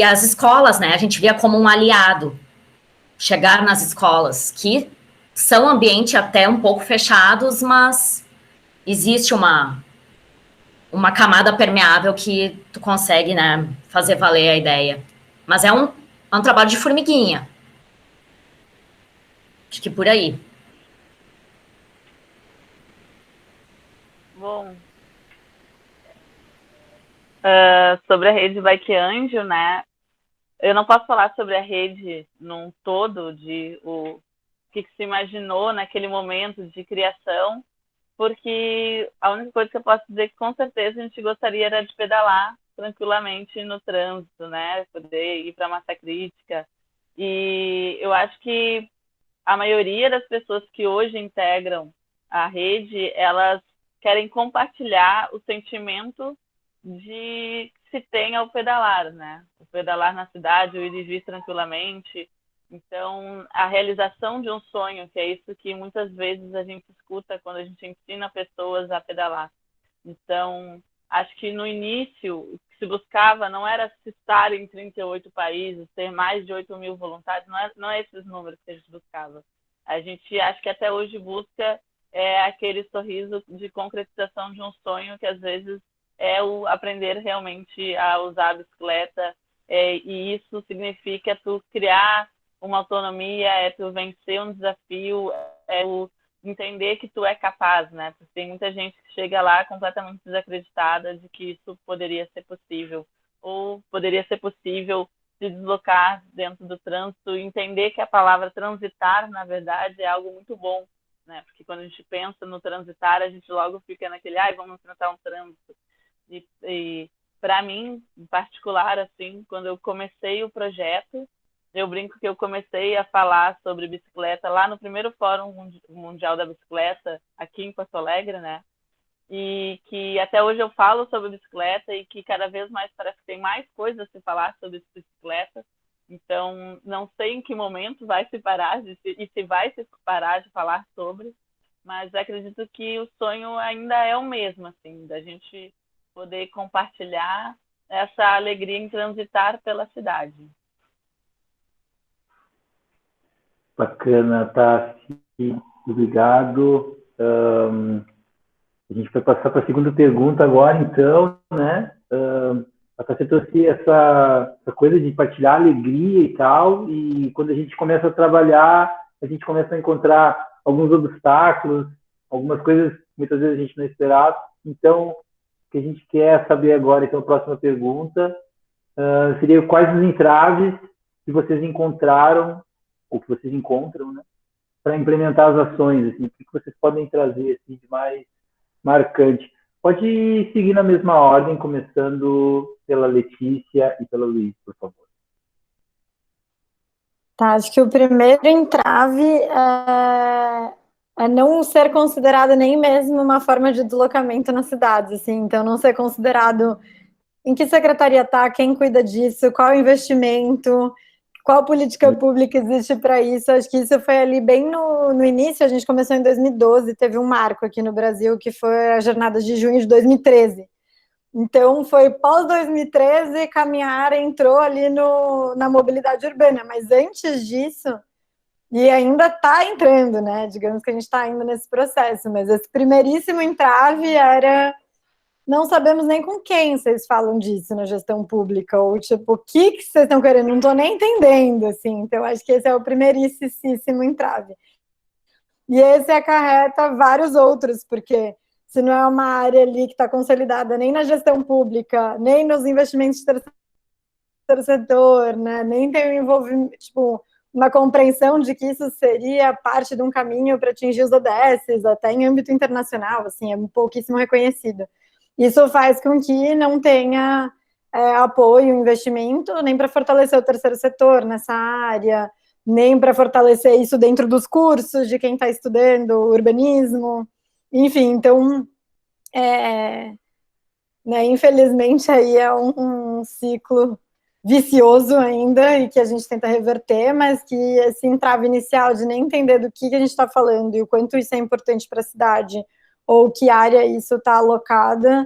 G: as escolas, né? A gente via como um aliado chegar nas escolas, que são ambiente até um pouco fechados, mas existe uma camada permeável que tu consegue, né, fazer valer a ideia. Mas é um trabalho de formiguinha. Acho que por aí.
H: Bom, sobre a rede Bike Anjo, né? Eu não posso falar sobre a rede num todo, de o que se imaginou naquele momento de criação, porque a única coisa que eu posso dizer é que com certeza a gente gostaria era de pedalar tranquilamente no trânsito, né? Poder ir para a massa crítica. E eu acho que a maioria das pessoas que hoje integram a rede, elas querem compartilhar o sentimento de que se tem ao pedalar, né? O pedalar na cidade, o ir e vir tranquilamente. Então, a realização de um sonho, que é isso que muitas vezes a gente escuta quando a gente ensina pessoas a pedalar. Então, acho que no início, o que se buscava não era se estar em 38 países, ter mais de 8 mil voluntários, não é esses números que a gente buscava. A gente acho que até hoje busca aquele sorriso de concretização de um sonho que às vezes é o aprender realmente a usar a bicicleta, e isso significa tu criar uma autonomia, é tu vencer um desafio, é tu entender que tu é capaz, né? Porque tem muita gente que chega lá completamente desacreditada de que isso poderia ser possível, ou poderia ser possível se deslocar dentro do trânsito, entender que a palavra transitar, na verdade, é algo muito bom, né? Porque quando a gente pensa no transitar, a gente logo fica naquele, vamos enfrentar um trânsito. E para mim, em particular, assim, quando eu comecei o projeto, eu brinco que eu comecei a falar sobre bicicleta lá no primeiro Fórum Mundial da Bicicleta, aqui em Porto Alegre, né? E que até hoje eu falo sobre bicicleta e que cada vez mais parece que tem mais coisas a se falar sobre bicicleta. Então, não sei em que momento vai se parar e se vai se parar de falar sobre, mas acredito que o sonho ainda é o mesmo, assim, da gente poder compartilhar essa alegria em transitar pela cidade.
B: Bacana, Tassi. Obrigado. A gente vai passar para a segunda pergunta agora, então, né? A Tassi trouxe essa coisa de partilhar alegria e tal, e quando a gente começa a trabalhar, a gente começa a encontrar alguns obstáculos, algumas coisas que muitas vezes a gente não esperava. Então, o que a gente quer saber agora, então, a próxima pergunta, seria quais os entraves que vocês encontraram, ou que vocês encontram, né, para implementar as ações, assim, o que vocês podem trazer assim, de mais marcante. Pode seguir na mesma ordem, começando pela Letícia e pela Luiz, por favor.
D: Tá, acho que o primeiro entrave é não ser considerado nem mesmo uma forma de deslocamento nas cidades, assim, então não ser considerado em que secretaria está, quem cuida disso, qual o investimento, qual política pública existe para isso. Acho que isso foi ali bem no início, a gente começou em 2012, teve um marco aqui no Brasil, que foi a jornada de junho de 2013. Então, foi pós-2013, caminhar entrou ali na mobilidade urbana, mas antes disso, e ainda está entrando, né? Digamos que a gente está ainda nesse processo, mas esse primeiríssimo entrave era: não sabemos nem com quem vocês falam disso na gestão pública, ou tipo, o que vocês estão querendo? Não estou nem entendendo, assim. Então, acho que esse é o primeiríssimo entrave. E esse acarreta vários outros, porque se não é uma área ali que está consolidada nem na gestão pública, nem nos investimentos de terceiro setor, né? Nem tem um envolvimento, tipo, uma compreensão de que isso seria parte de um caminho para atingir os ODS, até em âmbito internacional, assim, é pouquíssimo reconhecido. Isso faz com que não tenha apoio, investimento, nem para fortalecer o terceiro setor nessa área, nem para fortalecer isso dentro dos cursos de quem está estudando urbanismo, enfim, então, né, infelizmente, aí é um ciclo vicioso ainda, e que a gente tenta reverter, mas que esse entrave inicial de nem entender do que a gente está falando e o quanto isso é importante para a cidade, ou que área isso está alocada,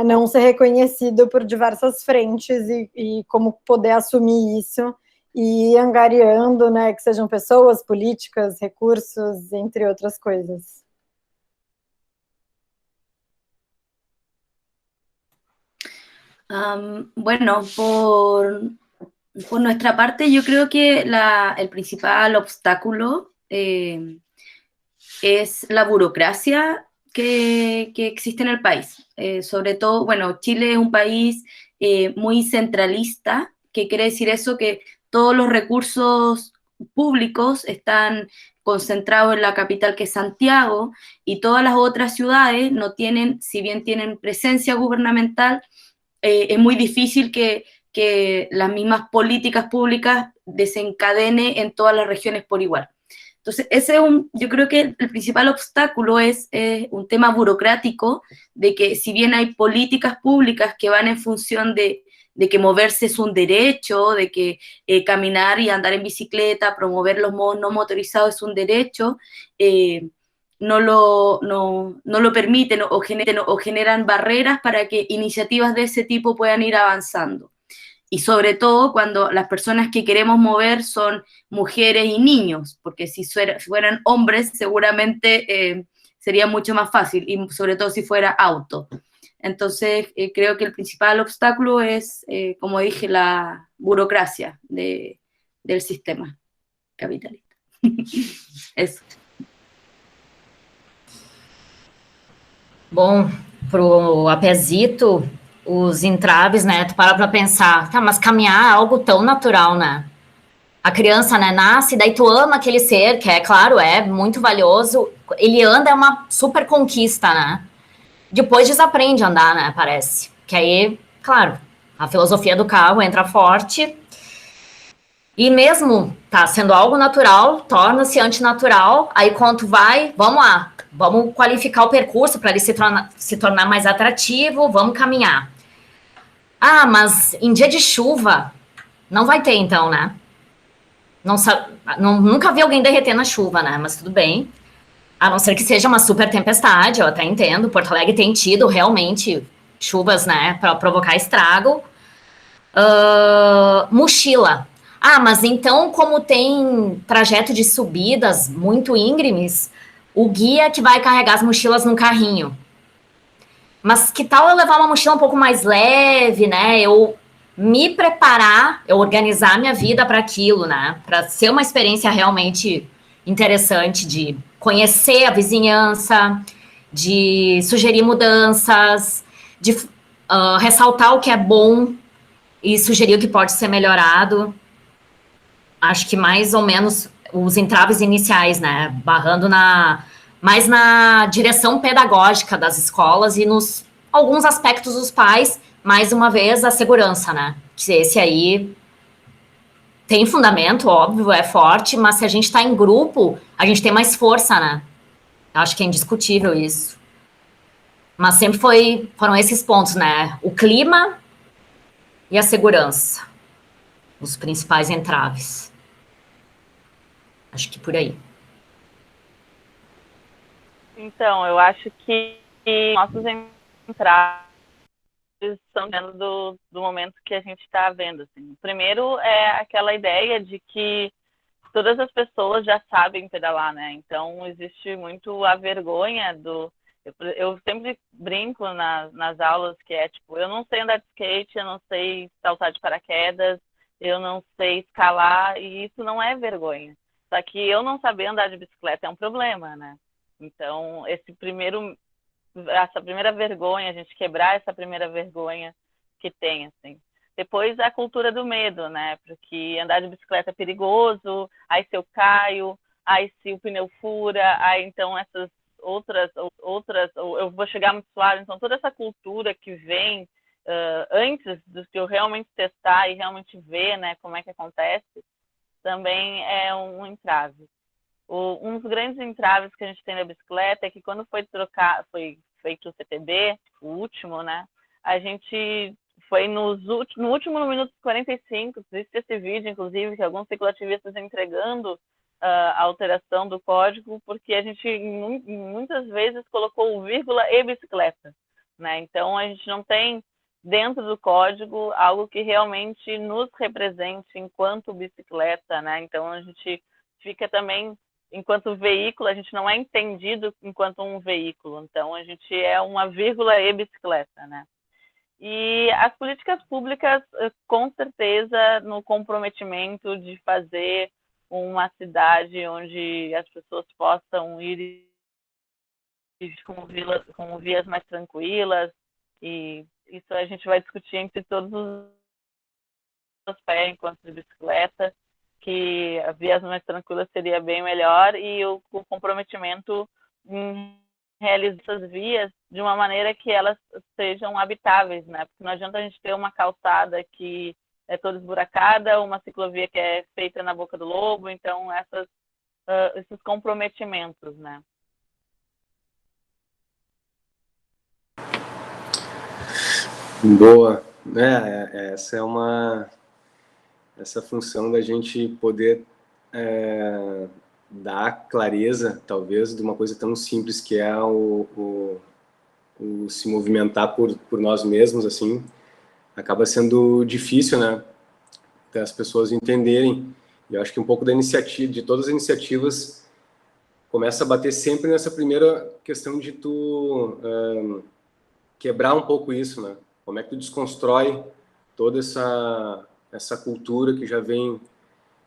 D: não ser reconhecido por diversas frentes e como poder assumir isso e ir angariando, né, que sejam pessoas, políticas, recursos, entre outras coisas.
F: Bueno, por nuestra parte, yo creo que el principal obstáculo es la burocracia que existe en el país. Sobre todo, bueno, Chile es un país muy centralista, que quiere decir eso, que todos los recursos públicos están concentrados en la capital, que es Santiago, y todas las otras ciudades no tienen, si bien tienen presencia gubernamental, es muy difícil que las mismas políticas públicas desencadenen en todas las regiones por igual. Entonces, yo creo que el principal obstáculo es un tema burocrático, de que si bien hay políticas públicas que van en función de que moverse es un derecho, de que caminar y andar en bicicleta, promover los modos no motorizados es un derecho, no lo permiten o generan barreras para que iniciativas de ese tipo puedan ir avanzando. Y sobre todo cuando las personas que queremos mover son mujeres y niños, porque si fueran hombres seguramente sería mucho más fácil, y sobre todo si fuera auto. Entonces creo que el principal obstáculo es, como dije, la burocracia del sistema capitalista. Eso.
G: Bom, pro Apezito, os entraves, né, tu para pensar, tá, mas caminhar é algo tão natural, né? A criança, né, nasce, daí tu ama aquele ser, que é, claro, é muito valioso, ele anda, é uma super conquista, né? Depois desaprende a andar, né, parece. Que aí, claro, a filosofia do carro entra forte, e mesmo tá sendo algo natural, torna-se antinatural, aí quando tu vai, vamos lá, vamos qualificar o percurso para ele se tornar mais atrativo, vamos caminhar. Ah, mas em dia de chuva, não vai ter então, né? Nunca vi alguém derreter na chuva, né? Mas tudo bem. A não ser que seja uma super tempestade, eu até entendo. Porto Alegre tem tido realmente chuvas, né, para provocar estrago. Mochila. Ah, mas então, como tem trajeto de subidas muito íngremes, o guia que vai carregar as mochilas num carrinho. Mas que tal eu levar uma mochila um pouco mais leve, né? Eu me preparar, eu organizar minha vida para aquilo, né? Para ser uma experiência realmente interessante, de conhecer a vizinhança, de sugerir mudanças, de ressaltar o que é bom e sugerir o que pode ser melhorado. Acho que mais ou menos os entraves iniciais, né? Barrando mais na direção pedagógica das escolas e nos alguns aspectos dos pais, mais uma vez, a segurança, né? Que esse aí tem fundamento, óbvio, é forte, mas se a gente está em grupo, a gente tem mais força, né? Acho que é indiscutível isso. Mas sempre foram esses pontos, né? O clima e a segurança, os principais entraves. Acho que por aí.
H: Então, eu acho que nossos entraves estão dentro do momento que a gente está vendo. Assim. O primeiro é aquela ideia de que todas as pessoas já sabem pedalar, né? Então, existe muito a vergonha do... Eu sempre brinco nas aulas que é tipo, eu não sei andar de skate, eu não sei saltar de paraquedas, eu não sei escalar, e isso não é vergonha. Só que eu não saber andar de bicicleta é um problema, né? Então, essa primeira vergonha, a gente quebrar essa primeira vergonha que tem, assim. Depois, a cultura do medo, né? Porque andar de bicicleta é perigoso, aí se eu caio, aí se o pneu fura, aí então essas outras, eu vou chegar muito suave. Então, toda essa cultura que vem antes do que eu realmente testar e realmente ver, né, como é que acontece, também é um entrave. Um dos grandes entraves que a gente tem na bicicleta é que quando foi feito o CTB, o último, né, a gente foi no último minuto 45, existe esse vídeo, inclusive, que alguns cicloativistas entregando a alteração do código, porque a gente muitas vezes colocou o vírgula e bicicleta. né? Então, a gente não tem dentro do código algo que realmente nos represente enquanto bicicleta, né? Então, a gente fica também, enquanto veículo, a gente não é entendido enquanto um veículo. Então, a gente é uma vírgula e bicicleta, né? E as políticas públicas, com certeza, no comprometimento de fazer uma cidade onde as pessoas possam ir com vias mais tranquilas, e isso a gente vai discutir entre todos os pés enquanto de bicicleta, que as vias mais tranquilas seria bem melhor, e o comprometimento em realizar essas vias de uma maneira que elas sejam habitáveis, né? Porque não adianta a gente ter uma calçada que é toda esburacada, uma ciclovia que é feita na boca do lobo, então esses comprometimentos, né?
C: Boa, essa é essa função da gente poder dar clareza, talvez, de uma coisa tão simples que é o se movimentar por nós mesmos, assim, acaba sendo difícil, né, das pessoas entenderem. E eu acho que um pouco da iniciativa, de todas as iniciativas, começa a bater sempre nessa primeira questão de tu quebrar um pouco isso, né? Como é que tu desconstrói toda essa cultura que já vem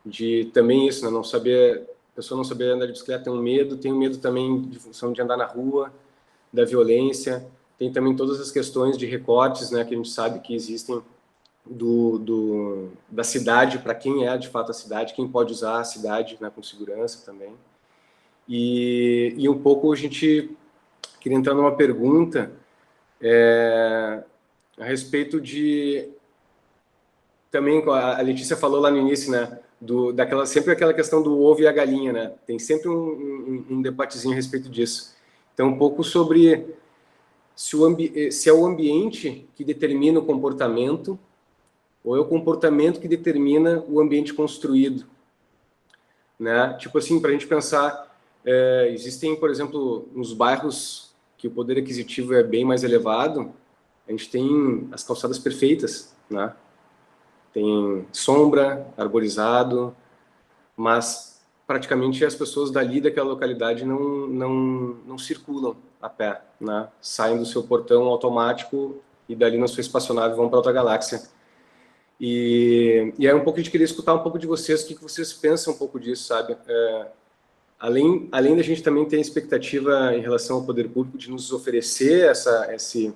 C: de também isso, né? Não saber, a pessoa não saber andar de bicicleta, tem um medo também de função de andar na rua, da violência, tem também todas as questões de recortes, né, que a gente sabe que existem da cidade, para quem é de fato a cidade, quem pode usar a cidade, né, com segurança também. E um pouco a gente queria entrar numa pergunta a respeito de também, a Letícia falou lá no início, né, sempre aquela questão do ovo e a galinha, né, tem sempre um debatezinho a respeito disso. Então, um pouco sobre se é o ambiente que determina o comportamento ou é o comportamento que determina o ambiente construído, né? Tipo assim, para a gente pensar, existem, por exemplo, nos bairros que o poder aquisitivo é bem mais elevado, a gente tem as calçadas perfeitas, né? Tem sombra, arborizado, mas praticamente as pessoas dali daquela localidade não circulam a pé, né? Saem do seu portão automático e dali na sua espaçonave vão para outra galáxia. E aí um pouco a gente queria escutar um pouco de vocês, o que vocês pensam um pouco disso, sabe? Além da gente também ter expectativa em relação ao poder público de nos oferecer esse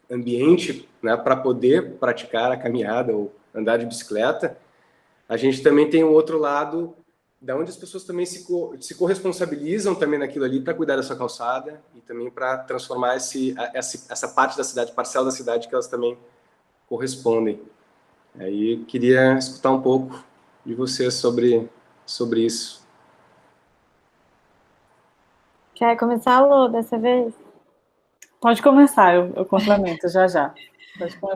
C: ambiente, né, para poder praticar a caminhada ou andar de bicicleta, a gente também tem um outro lado da onde as pessoas também se corresponsabilizam também naquilo ali para cuidar da sua calçada e também para transformar essa parte da cidade, parcela da cidade que elas também correspondem. Aí queria escutar um pouco de vocês sobre isso.
D: Quer começar, Lô, dessa vez?
E: Pode começar, eu complemento já.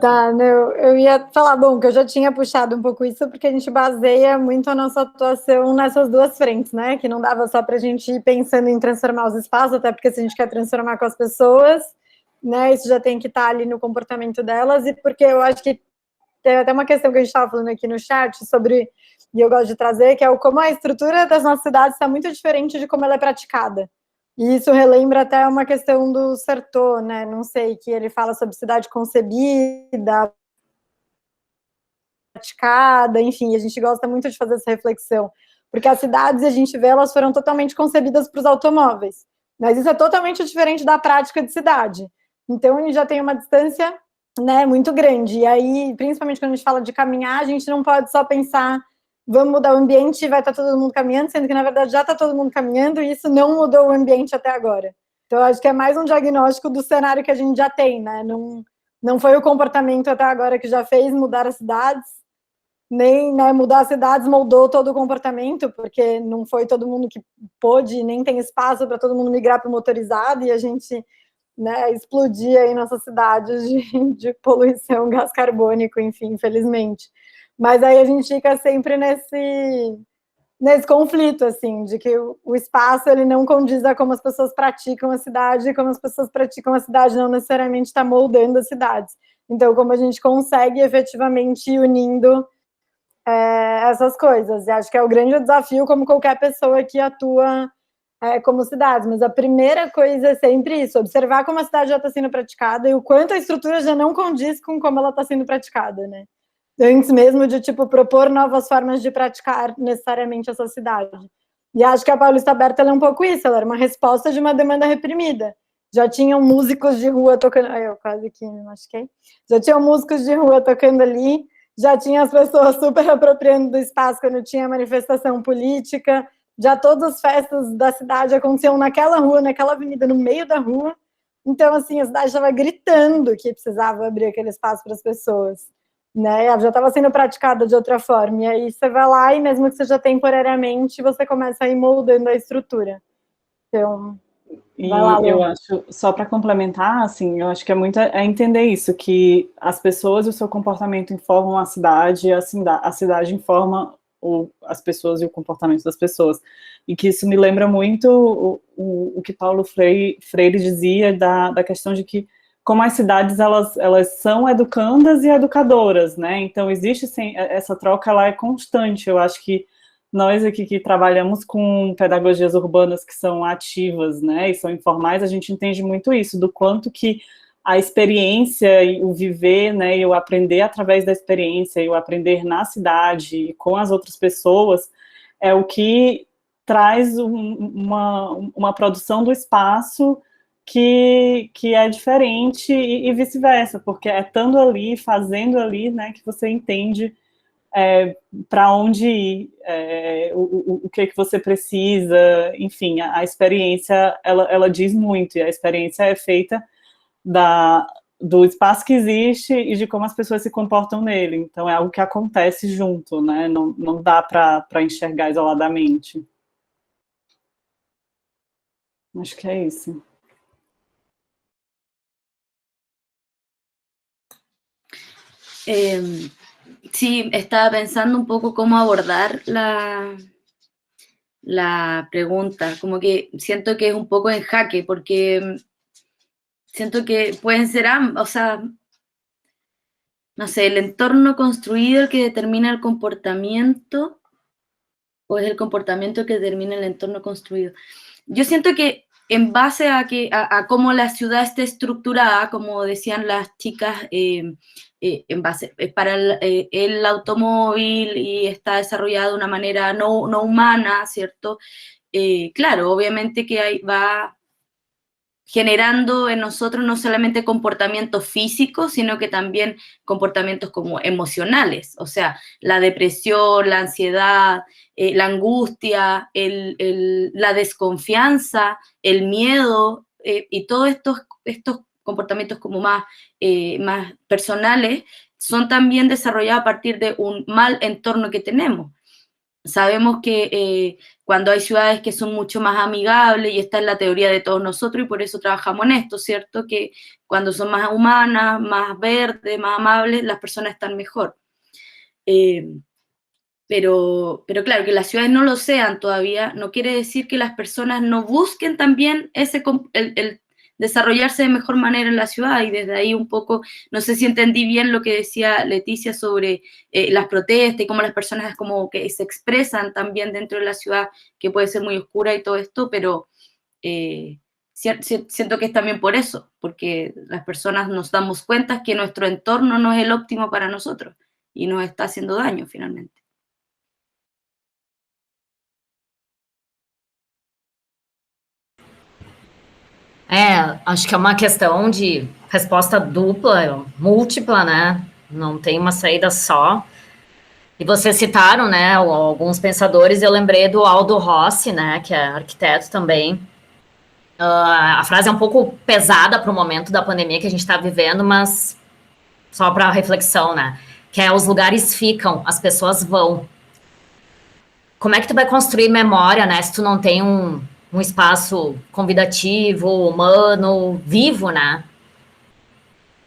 D: Tá, eu ia falar, bom, que eu já tinha puxado um pouco isso, porque a gente baseia muito a nossa atuação nessas duas frentes, né? Que não dava só para a gente ir pensando em transformar os espaços, até porque se a gente quer transformar com as pessoas, né? Isso já tem que estar ali no comportamento delas, e porque eu acho que tem até uma questão que a gente estava falando aqui no chat sobre, e eu gosto de trazer, que é como a estrutura das nossas cidades está muito diferente de como ela é praticada. E isso relembra até uma questão do Sertor, né? Não sei, que ele fala sobre cidade concebida, praticada, enfim, a gente gosta muito de fazer essa reflexão. Porque as cidades, a gente vê, elas foram totalmente concebidas para os automóveis. Mas isso é totalmente diferente da prática de cidade. Então, a gente já tem uma distância, né, muito grande. E aí, principalmente quando a gente fala de caminhar, a gente não pode só pensar, vamos mudar o ambiente e vai estar todo mundo caminhando, sendo que, na verdade, já está todo mundo caminhando e isso não mudou o ambiente até agora. Então, acho que é mais um diagnóstico do cenário que a gente já tem, né? Não foi o comportamento até agora que já fez mudar as cidades, nem, né, mudar as cidades moldou todo o comportamento, porque não foi todo mundo que pôde, nem tem espaço para todo mundo migrar para o motorizado e a gente, né, explodir aí nossas cidades de poluição, gás carbônico, enfim, infelizmente. Mas aí a gente fica sempre nesse conflito, assim, de que o espaço, ele não condiz a como as pessoas praticam a cidade, e como as pessoas praticam a cidade não necessariamente está moldando as cidades. Então, como a gente consegue efetivamente ir unindo essas coisas. E acho que é o grande desafio, como qualquer pessoa que atua como cidades. Mas a primeira coisa é sempre isso, observar como a cidade já está sendo praticada e o quanto a estrutura já não condiz com como ela está sendo praticada, né? Antes mesmo de, tipo, propor novas formas de praticar necessariamente essa cidade. E acho que a Paulista Aberta ela é um pouco isso, ela era uma resposta de uma demanda reprimida. Já tinham músicos de rua tocando... Ai, eu quase que me machuquei. Já tinham músicos de rua tocando ali, já tinha as pessoas super apropriando do espaço quando tinha manifestação política, já todas as festas da cidade aconteciam naquela rua, naquela avenida, no meio da rua. Então, assim, a cidade estava gritando que precisava abrir aquele espaço para as pessoas. Né? Já estava sendo praticada de outra forma, e aí você vai lá e mesmo que seja temporariamente, você começa a ir moldando a estrutura. Então, vai lá,
E: eu acho, só para complementar, assim, eu acho que é muito entender isso, que as pessoas e o seu comportamento informam a cidade, e a cidade informa as pessoas e o comportamento das pessoas, e que isso me lembra muito o que Paulo Freire dizia da questão de que como as cidades, elas são educandas e educadoras, né, então existe essa troca, ela é constante. Eu acho que nós aqui que trabalhamos com pedagogias urbanas que são ativas, né, e são informais, a gente entende muito isso, do quanto que a experiência e o viver, né, e o aprender através da experiência, e o aprender na cidade, com as outras pessoas, é o que traz uma produção do espaço que é diferente e vice-versa, porque é estando ali, fazendo ali, né, que você entende para onde ir, o que você precisa, enfim, a experiência, ela diz muito, e a experiência é feita do espaço que existe e de como as pessoas se comportam nele, então é algo que acontece junto, né, não dá para enxergar isoladamente. Acho que é isso.
F: Sí, estaba pensando un poco cómo abordar la pregunta, como que siento que es un poco en jaque, porque siento que pueden ser o sea, no sé, el entorno construido el que determina el comportamiento, o es el comportamiento el que determina el entorno construido. Yo siento que en base a cómo la ciudad esté estructurada, como decían las chicas, en base para el automóvil y está desarrollado de una manera no humana, ¿cierto? Claro, obviamente que va generando en nosotros no solamente comportamientos físicos, sino que también comportamientos como emocionales, o sea, la depresión, la ansiedad, la angustia, la desconfianza, el miedo, y todos estos comportamientos como más personales son también desarrollados a partir de un mal entorno que tenemos. Sabemos que cuando hay ciudades que son mucho más amigables, y esta es la teoría de todos nosotros, y por eso trabajamos en esto, ¿cierto? Que cuando son más humanas, más verdes, más amables, las personas están mejor. Pero claro, que las ciudades no lo sean todavía, no quiere decir que las personas no busquen también el desarrollarse de mejor manera en la ciudad, y desde ahí un poco, no sé si entendí bien lo que decía Leticia sobre las protestas y cómo las personas como que se expresan también dentro de la ciudad, que puede ser muy oscura y todo esto, pero siento que es también por eso, porque las personas nos damos cuenta que nuestro entorno no es el óptimo para nosotros y nos está haciendo daño finalmente.
G: Acho que é uma questão de resposta dupla, múltipla, né? Não tem uma saída só. E vocês citaram, né, alguns pensadores, eu lembrei do Aldo Rossi, né, que é arquiteto também. A frase é um pouco pesada para o momento da pandemia que a gente está vivendo, mas só para reflexão, né? Que é: os lugares ficam, as pessoas vão. Como é que tu vai construir memória, né, se tu não tem um espaço convidativo, humano, vivo, né?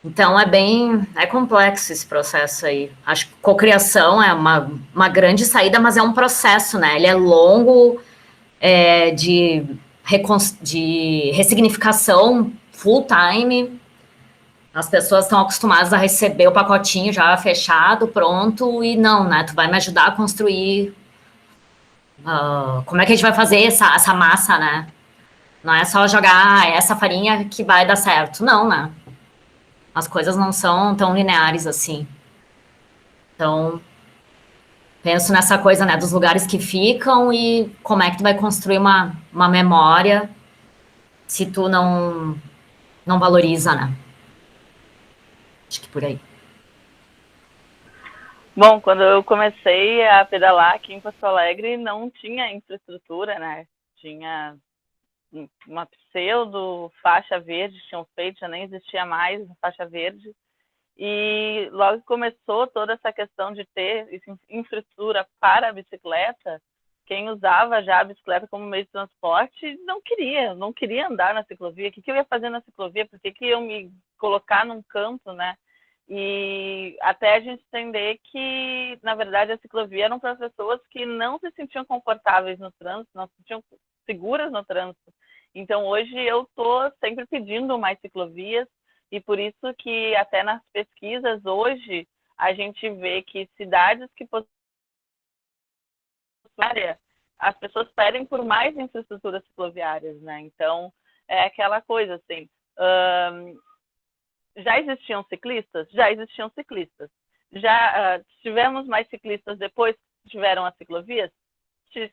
G: Então é complexo esse processo aí. Acho que cocriação é uma grande saída, mas é um processo, né? Ele é longo, de ressignificação full time. As pessoas estão acostumadas a receber o pacotinho já fechado, pronto, e não, né? Tu vai me ajudar a construir. Como é que a gente vai fazer essa massa, né? Não é só jogar essa farinha que vai dar certo. Não, né? As coisas não são tão lineares assim. Então, penso nessa coisa, né, dos lugares que ficam e como é que tu vai construir uma memória se tu não valoriza, né? Acho que por aí.
H: Bom, quando eu comecei a pedalar aqui em Porto Alegre, não tinha infraestrutura, né? Tinha uma pseudo faixa verde, tinham feito, já nem existia mais faixa verde. E logo que começou toda essa questão de ter infraestrutura para a bicicleta, quem usava já a bicicleta como meio de transporte não queria andar na ciclovia. O que eu ia fazer na ciclovia? Por que eu me colocar num campo, né? E até a gente entender que, na verdade, a ciclovia eram para pessoas que não se sentiam confortáveis no trânsito, não se sentiam seguras no trânsito. Então, hoje eu estou sempre pedindo mais ciclovias, e por isso que até nas pesquisas hoje a gente vê que cidades que possuem as pessoas pedem por mais infraestruturas cicloviárias, né? Então, é aquela coisa assim, já existiam ciclistas? Já existiam ciclistas. Já tivemos mais ciclistas depois que tiveram as ciclovias?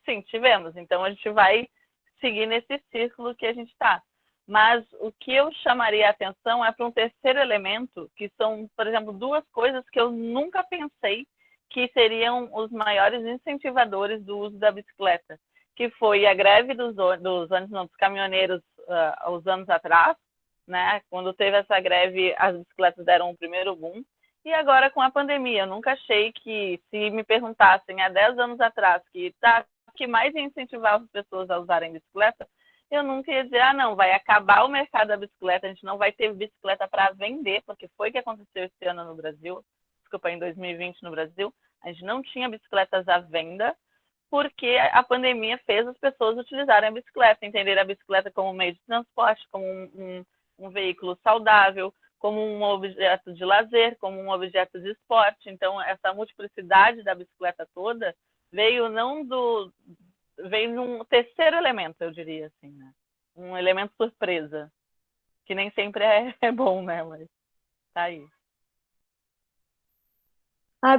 H: Sim, tivemos. Então, a gente vai seguir nesse círculo que a gente está. Mas o que eu chamaria a atenção é para um terceiro elemento, que são, por exemplo, duas coisas que eu nunca pensei que seriam os maiores incentivadores do uso da bicicleta, que foi a greve dos caminhoneiros há uns anos atrás, né? Quando teve essa greve, as bicicletas deram um primeiro boom, e agora com a pandemia. Eu nunca achei que, se me perguntassem há 10 anos atrás que mais ia incentivar as pessoas a usarem bicicleta, eu nunca ia dizer, não, vai acabar o mercado da bicicleta, a gente não vai ter bicicleta para vender, porque foi o que aconteceu esse ano no Brasil, em 2020 no Brasil, a gente não tinha bicicletas à venda, porque a pandemia fez as pessoas utilizarem a bicicleta, entenderem a bicicleta como um meio de transporte, como um veículo saudável, como um objeto de lazer, como um objeto de esporte. Então, essa multiplicidade da bicicleta toda veio num terceiro elemento, eu diria assim, né? Um elemento surpresa, que nem sempre é bom, né? Mas tá aí.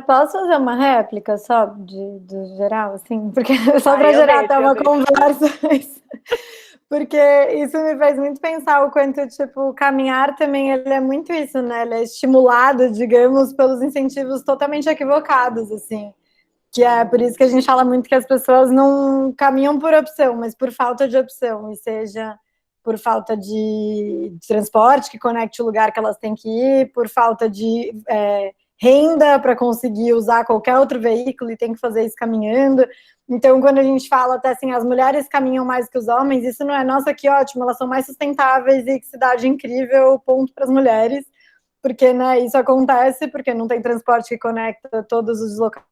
D: Posso fazer uma réplica só do geral, assim? Porque só para gerar até uma conversa. Porque isso me faz muito pensar o quanto, tipo, o caminhar também, ele é muito isso, né? Ele é estimulado, digamos, pelos incentivos totalmente equivocados, assim. Que é por isso que a gente fala muito que as pessoas não caminham por opção, mas por falta de opção, e seja por falta de transporte que conecte o lugar que elas têm que ir, por falta de renda para conseguir usar qualquer outro veículo e tem que fazer isso caminhando. Então, quando a gente fala até assim, as mulheres caminham mais que os homens, isso não é, nossa, que ótimo, elas são mais sustentáveis e que cidade incrível, ponto para as mulheres, porque, né, isso acontece porque não tem transporte que conecta todos os deslocamentos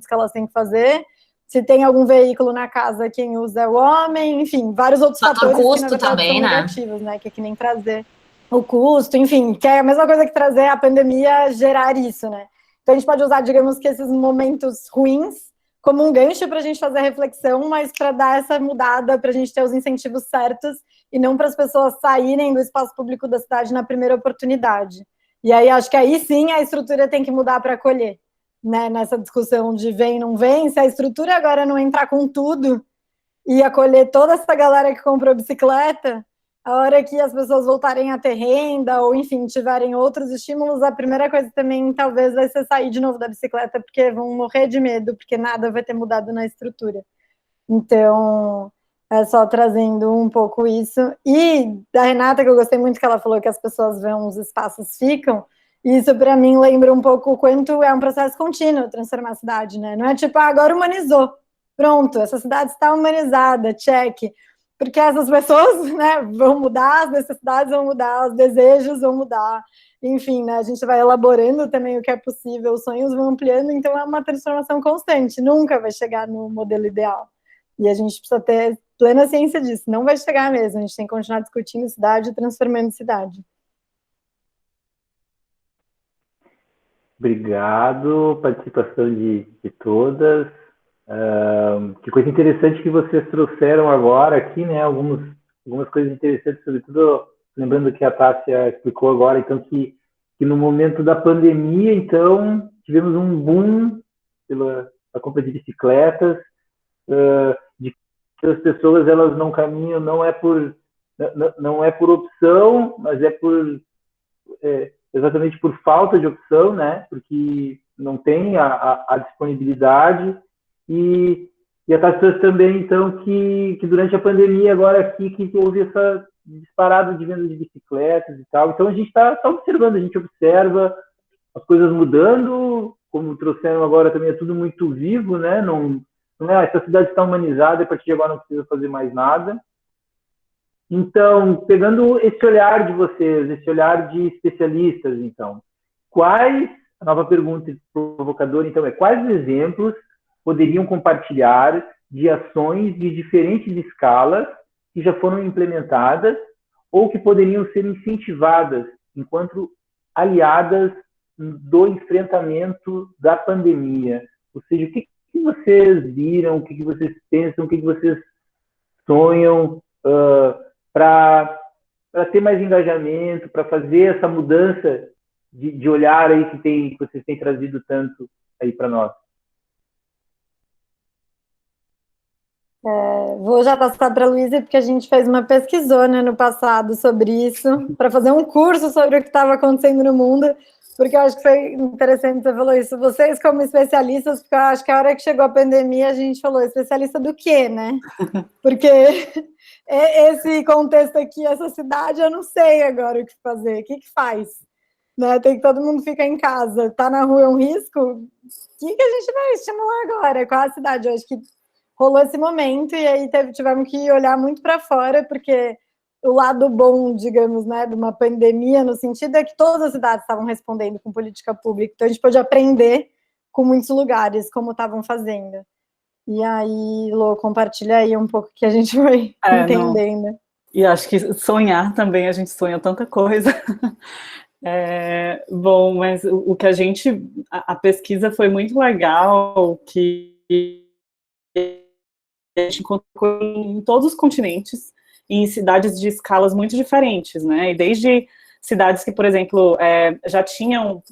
D: que elas têm que fazer. Se tem algum veículo na casa, quem usa é o homem, enfim, vários outros fatores
G: custo
D: que, na verdade,
G: também,
D: são negativos, né? Que é que nem trazer o custo, enfim, que é a mesma coisa que trazer a pandemia, gerar isso, né? Então, a gente pode usar, digamos que esses momentos ruins como um gancho para a gente fazer a reflexão, mas para dar essa mudada, para a gente ter os incentivos certos e não para as pessoas saírem do espaço público da cidade na primeira oportunidade. E aí, acho que aí sim a estrutura tem que mudar para acolher, né? Nessa discussão de vem, não vem, se a estrutura agora não entrar com tudo e acolher toda essa galera que comprou bicicleta, a hora que as pessoas voltarem a ter renda ou, enfim, tiverem outros estímulos, a primeira coisa também talvez vai ser sair de novo da bicicleta, porque vão morrer de medo, porque nada vai ter mudado na estrutura. Então, é só trazendo um pouco isso. E da Renata, que eu gostei muito que ela falou que as pessoas vão, os espaços ficam, isso para mim lembra um pouco o quanto é um processo contínuo transformar a cidade, né? Não é tipo, agora humanizou, pronto, essa cidade está humanizada, check. porque essas pessoas, né, vão mudar, as necessidades vão mudar, os desejos vão mudar, enfim, né, a gente vai elaborando também o que é possível, os sonhos vão ampliando, então é uma transformação constante, nunca vai chegar no modelo ideal. E a gente precisa ter plena ciência disso, não vai chegar mesmo, a gente tem que continuar discutindo cidade e transformando cidade.
B: Obrigado, participação de todas. Que coisa interessante que vocês trouxeram agora aqui, né? Algumas coisas interessantes, sobretudo lembrando que a Tássia explicou agora, então que no momento da pandemia, então tivemos um boom pela compra de bicicletas, de que as pessoas elas não caminham, não é por opção, mas é por exatamente por falta de opção, né? Porque não tem a disponibilidade. E a Tássia também, então, que durante a pandemia, agora aqui, que houve essa disparada de venda de bicicletas e tal. Então, a gente está observando, a gente observa as coisas mudando, como trouxeram agora também, é tudo muito vivo, né? Não é, essa cidade está humanizada, a partir de agora não precisa fazer mais nada. Então, pegando esse olhar de vocês, esse olhar de especialistas, então, a nova pergunta provocadora, então, quais exemplos poderiam compartilhar de ações de diferentes escalas que já foram implementadas ou que poderiam ser incentivadas enquanto aliadas do enfrentamento da pandemia? Ou seja, o que vocês viram, o que vocês pensam, o que vocês sonham para ter mais engajamento, para fazer essa mudança de olhar aí que vocês têm trazido tanto aí para nós?
D: Vou já passar para a Luísa, porque a gente fez uma pesquisona no passado sobre isso, para fazer um curso sobre o que estava acontecendo no mundo, porque eu acho que foi interessante você falou isso. Vocês, como especialistas, porque eu acho que a hora que chegou a pandemia, a gente falou, especialista do quê, né? Porque esse contexto aqui, essa cidade, eu não sei agora o que fazer, o que faz? Né? Tem que todo mundo ficar em casa, tá na rua é um risco? O que a gente vai estimular agora? Qual a cidade? Eu acho que rolou esse momento e aí tivemos que olhar muito para fora, porque o lado bom, digamos, né, de uma pandemia, no sentido é que todas as cidades estavam respondendo com política pública, então a gente pôde aprender com muitos lugares como estavam fazendo. E aí, Lô, compartilha aí um pouco que a gente foi entendendo.
E: Não. E acho que sonhar também, a gente sonha tanta coisa. Bom, mas o que a pesquisa foi muito legal, que a gente encontrou em todos os continentes, em cidades de escalas muito diferentes, né? E desde cidades que, por exemplo, já tinham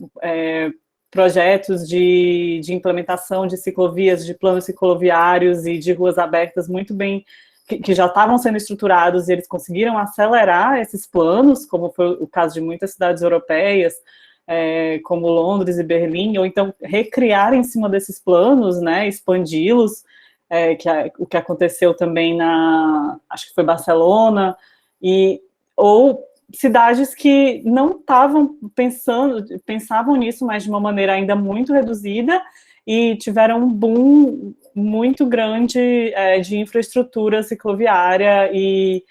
E: projetos de implementação de ciclovias, de planos cicloviários e de ruas abertas muito bem, que já estavam sendo estruturados, e eles conseguiram acelerar esses planos, como foi o caso de muitas cidades europeias, como Londres e Berlim, ou então recriar em cima desses planos, né, expandi-los, o que aconteceu também acho que foi Barcelona, ou cidades que não pensavam nisso, mas de uma maneira ainda muito reduzida, e tiveram um boom muito grande de infraestrutura cicloviária e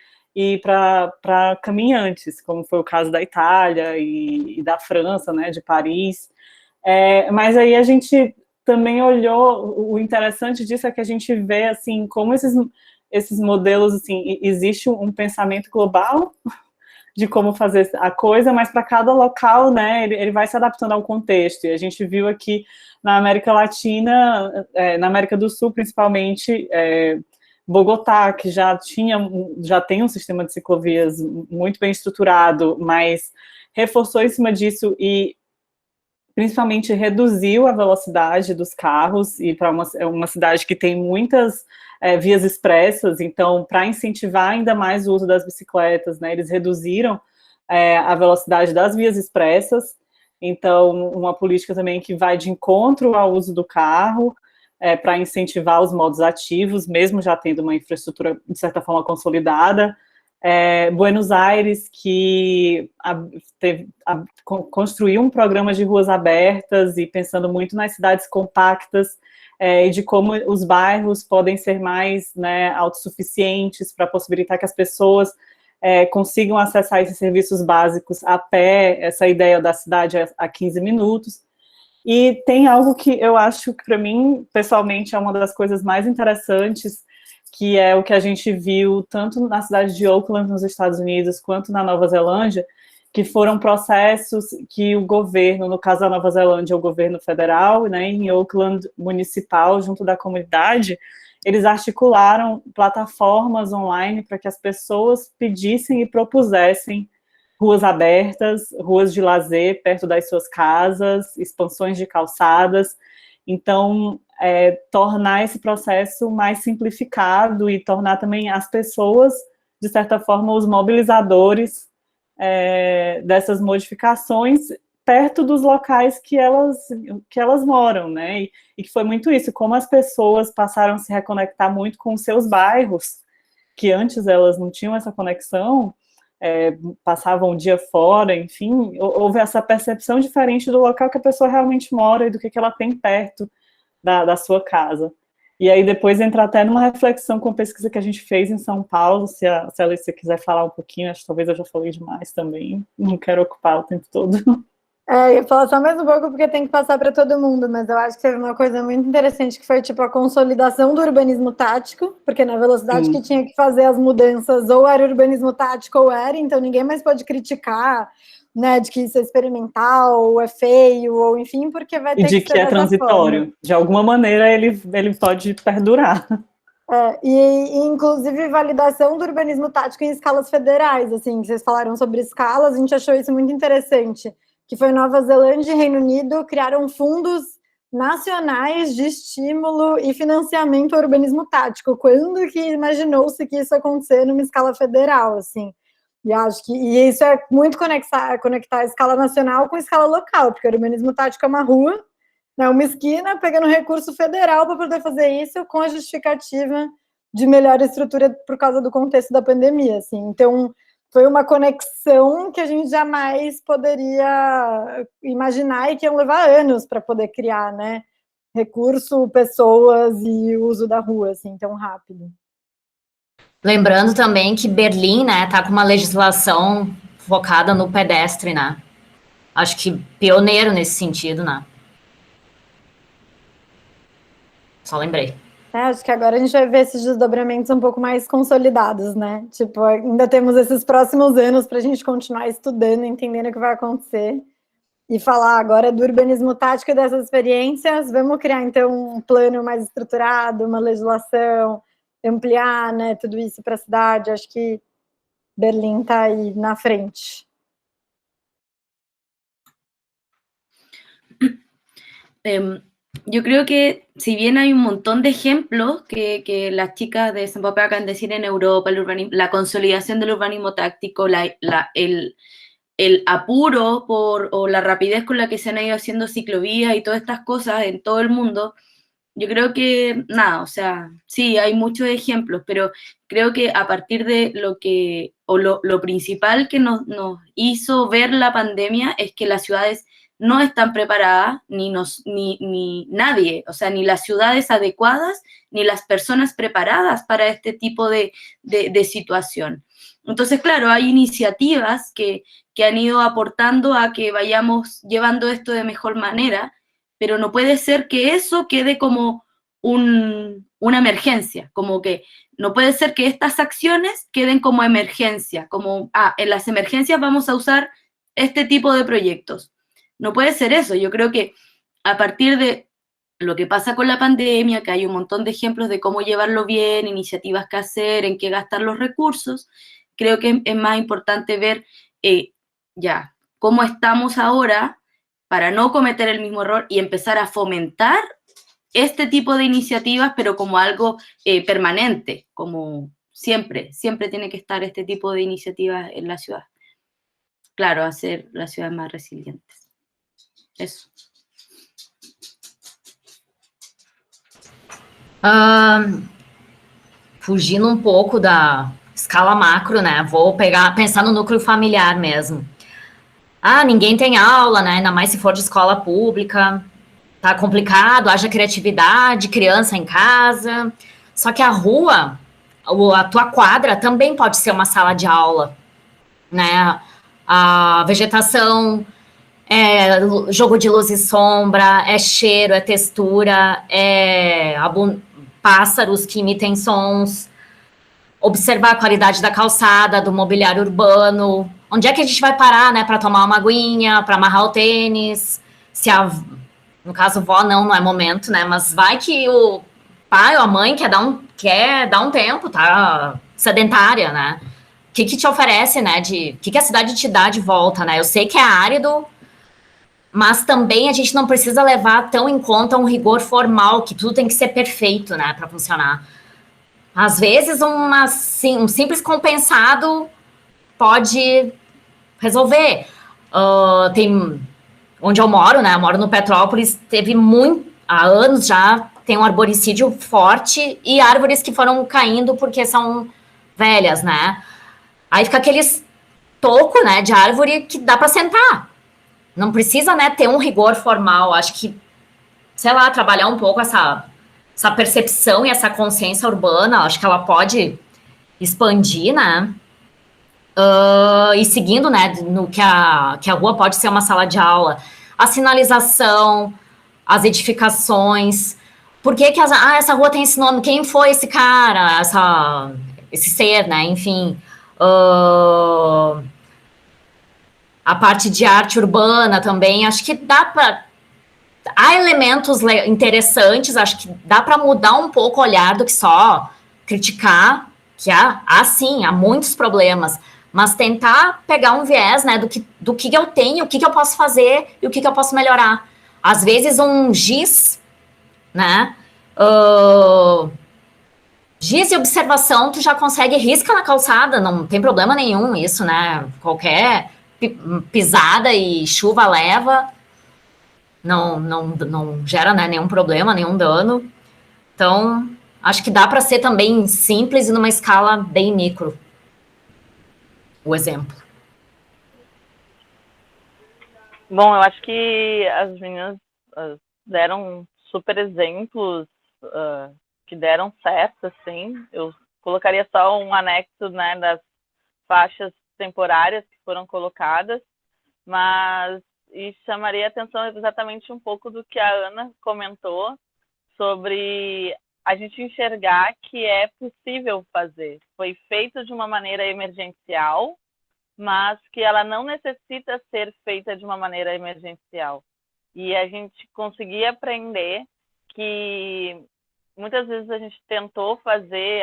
E: para caminhantes, como foi o caso da Itália e da França, né, de Paris. Mas aí a gente também olhou, o interessante disso é que a gente vê, assim, como esses modelos, assim, existe um pensamento global de como fazer a coisa, mas para cada local, né, ele vai se adaptando ao contexto, e a gente viu aqui na América Latina, na América do Sul, principalmente, Bogotá, que já tem um sistema de ciclovias muito bem estruturado, mas reforçou em cima disso e principalmente reduziu a velocidade dos carros, e para uma cidade que tem muitas vias expressas, então, para incentivar ainda mais o uso das bicicletas, né, eles reduziram a velocidade das vias expressas, então, uma política também que vai de encontro ao uso do carro, para incentivar os modos ativos, mesmo já tendo uma infraestrutura, de certa forma, consolidada. Buenos Aires, que construiu um programa de ruas abertas e pensando muito nas cidades compactas, e de como os bairros podem ser mais, né, autossuficientes para possibilitar que as pessoas consigam acessar esses serviços básicos a pé, essa ideia da cidade a 15 minutos. E tem algo que eu acho que, para mim, pessoalmente, é uma das coisas mais interessantes, que é o que a gente viu tanto na cidade de Auckland, nos Estados Unidos, quanto na Nova Zelândia, que foram processos que o governo, no caso da Nova Zelândia, o governo federal, né, em Auckland, municipal, junto da comunidade, eles articularam plataformas online para que as pessoas pedissem e propusessem ruas abertas, ruas de lazer perto das suas casas, expansões de calçadas. Então, tornar esse processo mais simplificado e tornar também as pessoas, de certa forma, os mobilizadores dessas modificações perto dos locais que elas moram, né? E que foi muito isso, como as pessoas passaram a se reconectar muito com os seus bairros, que antes elas não tinham essa conexão, passavam um dia fora, enfim, houve essa percepção diferente do local que a pessoa realmente mora e do que ela tem perto da sua casa. E aí depois entra até numa reflexão com a pesquisa que a gente fez em São Paulo, se a Alicia quiser falar um pouquinho, acho que talvez eu já falei demais também, não quero ocupar o tempo todo.
D: Eu ia falar só mais um pouco porque tem que passar para todo mundo, mas eu acho que teve uma coisa muito interessante que foi tipo a consolidação do urbanismo tático, porque na velocidade que tinha que fazer as mudanças ou era urbanismo tático ou era, então ninguém mais pode criticar, né, de que isso é experimental, ou é feio, ou enfim, porque vai ter que ser
E: E de que é transitório.
D: forma.
E: De alguma maneira ele pode perdurar.
D: E inclusive validação do urbanismo tático em escalas federais, assim, vocês falaram sobre escalas, a gente achou isso muito interessante, que foi Nova Zelândia e Reino Unido criaram fundos nacionais de estímulo e financiamento ao urbanismo tático. Quando que imaginou-se que isso ia acontecer numa escala federal, assim? E acho que isso é muito conectar a escala nacional com a escala local, porque o urbanismo tático é uma rua, né, uma esquina, pegando recurso federal para poder fazer isso com a justificativa de melhor estrutura por causa do contexto da pandemia, assim. Então, foi uma conexão que a gente jamais poderia imaginar e que iam levar anos para poder criar, né? Recurso, pessoas e uso da rua, assim, tão rápido.
G: Lembrando também que Berlim, né, tá com uma legislação focada no pedestre, né? Acho que pioneiro nesse sentido, né? Só lembrei.
D: Acho que agora a gente vai ver esses desdobramentos um pouco mais consolidados, né? Tipo, ainda temos esses próximos anos para a gente continuar estudando, entendendo o que vai acontecer e falar agora do urbanismo tático e dessas experiências. Vamos criar, então, um plano mais estruturado, uma legislação, ampliar, né, tudo isso para a cidade. Acho que Berlim está aí na frente.
F: Yo creo que si bien hay un montón de ejemplos que las chicas de San Papel acaban de decir en Europa, la consolidación del urbanismo táctico, el apuro o la rapidez con la que se han ido haciendo ciclovías y todas estas cosas en todo el mundo, yo creo que, nada, o sea, sí, hay muchos ejemplos, pero creo que a partir de lo principal que nos hizo ver la pandemia es que las ciudades no están preparadas, ni nadie, o sea, ni las ciudades adecuadas, ni las personas preparadas para este tipo de situación. Entonces, claro, hay iniciativas que han ido aportando a que vayamos llevando esto de mejor manera, pero no puede ser que eso quede como una emergencia, como que no puede ser que estas acciones queden como emergencia, como, en las emergencias vamos a usar este tipo de proyectos. No puede ser eso. Yo creo que a partir de lo que pasa con la pandemia, que hay un montón de ejemplos de cómo llevarlo bien, iniciativas que hacer, en qué gastar los recursos, creo que es más importante ver ya cómo estamos ahora para no cometer el mismo error y empezar a fomentar este tipo de iniciativas, pero como algo permanente, como siempre tiene que estar este tipo de iniciativas en la ciudad. Claro, hacer las ciudades más resilientes. Isso.
G: Fugindo um pouco da escala macro, né? Vou pensar no núcleo familiar mesmo. Ninguém tem aula, né? Ainda mais se for de escola pública. tá complicado, haja criatividade, criança em casa. Só que a rua, a tua quadra também pode ser uma sala de aula, né? A vegetação, jogo de luz e sombra, é cheiro, é textura, pássaros que emitem sons, observar a qualidade da calçada, do mobiliário urbano, onde é que a gente vai parar, né, para tomar uma aguinha, para amarrar o tênis, no caso, vó não é momento, né, mas vai que o pai ou a mãe quer dar um tempo, tá sedentária, né, o que te oferece, né, o que a cidade te dá de volta, né, eu sei que é árido, mas também a gente não precisa levar tão em conta um rigor formal, que tudo tem que ser perfeito, né, para funcionar. Às vezes, um simples compensado pode resolver. Onde eu moro, né, eu moro no Petrópolis, há anos já, tem um arboricídio forte e árvores que foram caindo porque são velhas, né. Aí fica aqueles toco, né, de árvore que dá para sentar. Não precisa, né, ter um rigor formal. Acho que, sei lá, trabalhar um pouco essa percepção e essa consciência urbana, acho que ela pode expandir, né? E seguindo, né, no que a rua pode ser uma sala de aula, a sinalização, as edificações, por que essa rua tem esse nome? Quem foi esse cara? Esse ser, né? Enfim, a parte de arte urbana também, acho que dá para... Há elementos interessantes, acho que dá para mudar um pouco o olhar do que só criticar, que sim, há muitos problemas, mas tentar pegar um viés, né, do que eu tenho, o que eu posso fazer e o que eu posso melhorar. Às vezes um giz, né, giz e observação, tu já consegue risca na calçada, não tem problema nenhum isso, né, qualquer pisada e chuva leva, não gera, né, nenhum problema, nenhum dano. Então, acho que dá para ser também simples e numa escala bem micro. O exemplo.
H: Bom, eu acho que as meninas deram super exemplos que deram certo, assim. Eu colocaria só um anexo, né, das faixas temporárias que foram colocadas, mas chamaria a atenção exatamente um pouco do que a Ana comentou sobre a gente enxergar que é possível fazer. Foi feito de uma maneira emergencial, mas que ela não necessita ser feita de uma maneira emergencial. E a gente conseguia aprender que muitas vezes a gente tentou fazer,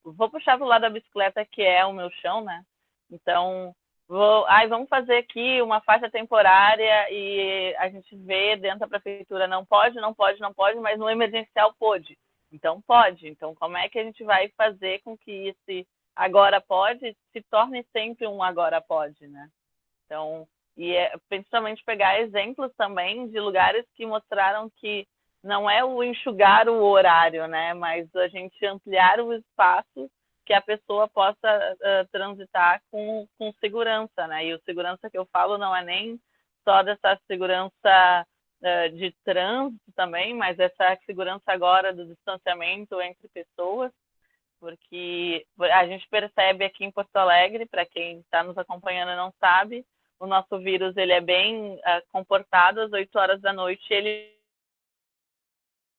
H: vou puxar para o lado da bicicleta, que é o meu chão, né? Então, vamos fazer aqui uma faixa temporária e a gente vê dentro da prefeitura, não pode, mas no emergencial pode. Então, pode. Então, como é que a gente vai fazer com que esse agora pode se torne sempre um agora pode, né? Então, principalmente pegar exemplos também de lugares que mostraram que não é o enxugar o horário, né? Mas a gente ampliar o espaço que a pessoa possa transitar com segurança, né? E o segurança que eu falo não é nem só dessa segurança de trânsito também, mas essa segurança agora do distanciamento entre pessoas, porque a gente percebe aqui em Porto Alegre, para quem está nos acompanhando e não sabe, o nosso vírus ele é bem comportado, às 8 horas da noite ele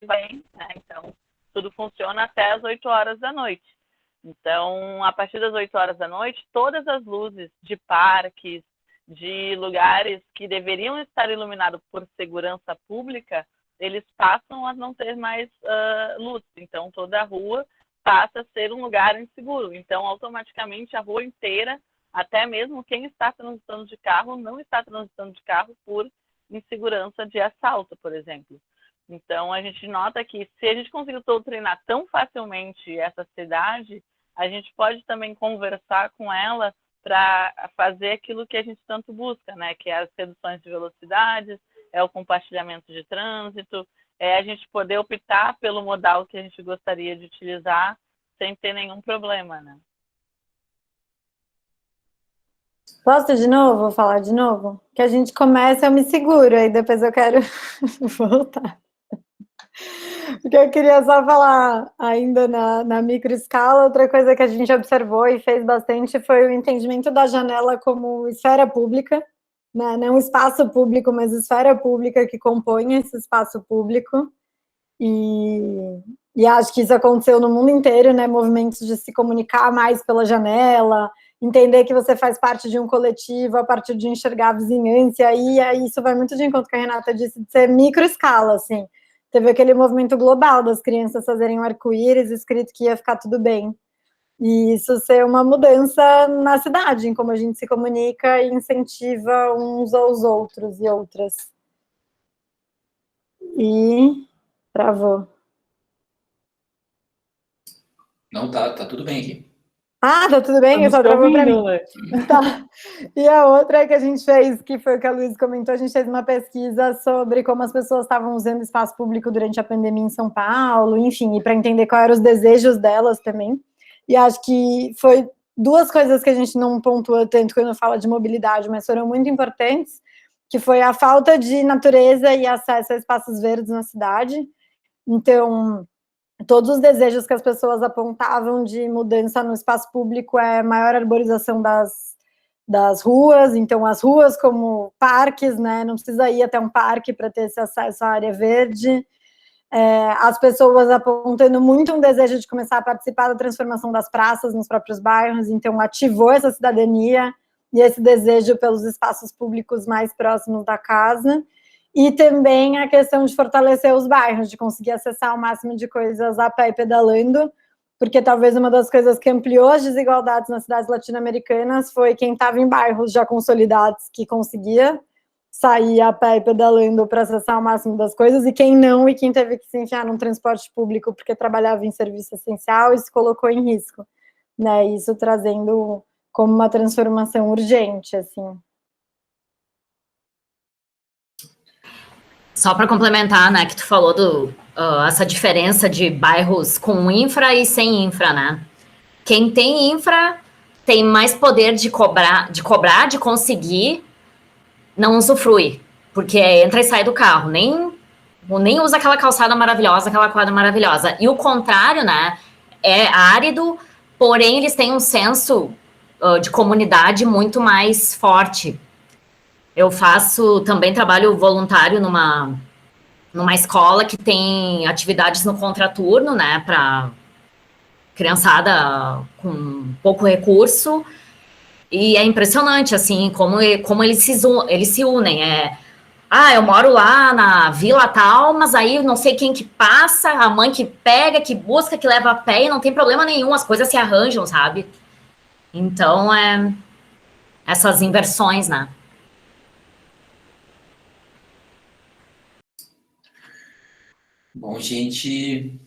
H: vem, né? Então tudo funciona até às 8 horas da noite. Então, a partir das 8 horas da noite, todas as luzes de parques, de lugares que deveriam estar iluminados por segurança pública, eles passam a não ter mais luz. Então, toda a rua passa a ser um lugar inseguro. Então, automaticamente, a rua inteira, até mesmo quem está transitando de carro, não está transitando de carro por insegurança de assalto, por exemplo. Então, a gente nota que se a gente conseguiu doutrinar tão facilmente essa cidade, a gente pode também conversar com ela para fazer aquilo que a gente tanto busca, né? Que é as reduções de velocidades, é o compartilhamento de trânsito, é a gente poder optar pelo modal que a gente gostaria de utilizar sem ter nenhum problema, né?
D: Posso de novo? Vou falar de novo? Que a gente começa, eu me seguro, aí depois eu quero voltar. Porque eu queria só falar ainda na microescala, outra coisa que a gente observou e fez bastante foi o entendimento da janela como esfera pública, né? Não espaço público, mas esfera pública que compõe esse espaço público. E acho que isso aconteceu no mundo inteiro, né? Movimentos de se comunicar mais pela janela, entender que você faz parte de um coletivo a partir de enxergar a vizinhança, e aí isso vai muito de encontro com a Renata disse, de ser microescala, assim. Teve aquele movimento global das crianças fazerem um arco-íris escrito que ia ficar tudo bem. E isso ser uma mudança na cidade, em como a gente se comunica e incentiva uns aos outros e outras. E travou.
I: Não, tá tudo bem aqui.
D: Ah, tá tudo bem? Eu só travou para mim.
E: Né?
D: Tá. E a outra que a gente fez, que foi o que a Luísa comentou, a gente fez uma pesquisa sobre como as pessoas estavam usando espaço público durante a pandemia em São Paulo, enfim, e para entender quais eram os desejos delas também. E acho que foi duas coisas que a gente não pontua tanto quando fala de mobilidade, mas foram muito importantes, que foi a falta de natureza e acesso a espaços verdes na cidade. Então, todos os desejos que as pessoas apontavam de mudança no espaço público é maior arborização das ruas, então as ruas como parques, né, não precisa ir até um parque para ter esse acesso à área verde, as pessoas apontando muito um desejo de começar a participar da transformação das praças nos próprios bairros, então ativou essa cidadania e esse desejo pelos espaços públicos mais próximos da casa. E também a questão de fortalecer os bairros, de conseguir acessar o máximo de coisas a pé e pedalando, porque talvez uma das coisas que ampliou as desigualdades nas cidades latino-americanas foi quem estava em bairros já consolidados, que conseguia sair a pé e pedalando para acessar o máximo das coisas, e quem não, e quem teve que se enfiar num transporte público porque trabalhava em serviço essencial e se colocou em risco, né? Isso trazendo como uma transformação urgente, assim.
G: Só para complementar, né, que tu falou essa diferença de bairros com infra e sem infra, né? Quem tem infra tem mais poder de cobrar, de conseguir, não usufrui, porque entra e sai do carro, nem usa aquela calçada maravilhosa, aquela quadra maravilhosa. E o contrário, né, é árido, porém eles têm um senso de comunidade muito mais forte. Eu faço também trabalho voluntário numa escola que tem atividades no contraturno, né, para criançada com pouco recurso, e é impressionante, assim, como eles se unem, eu moro lá na vila tal, mas aí não sei quem que passa, a mãe que pega, que busca, que leva a pé, e não tem problema nenhum, as coisas se arranjam, sabe? Então, essas inversões, né?
I: Bom, gente,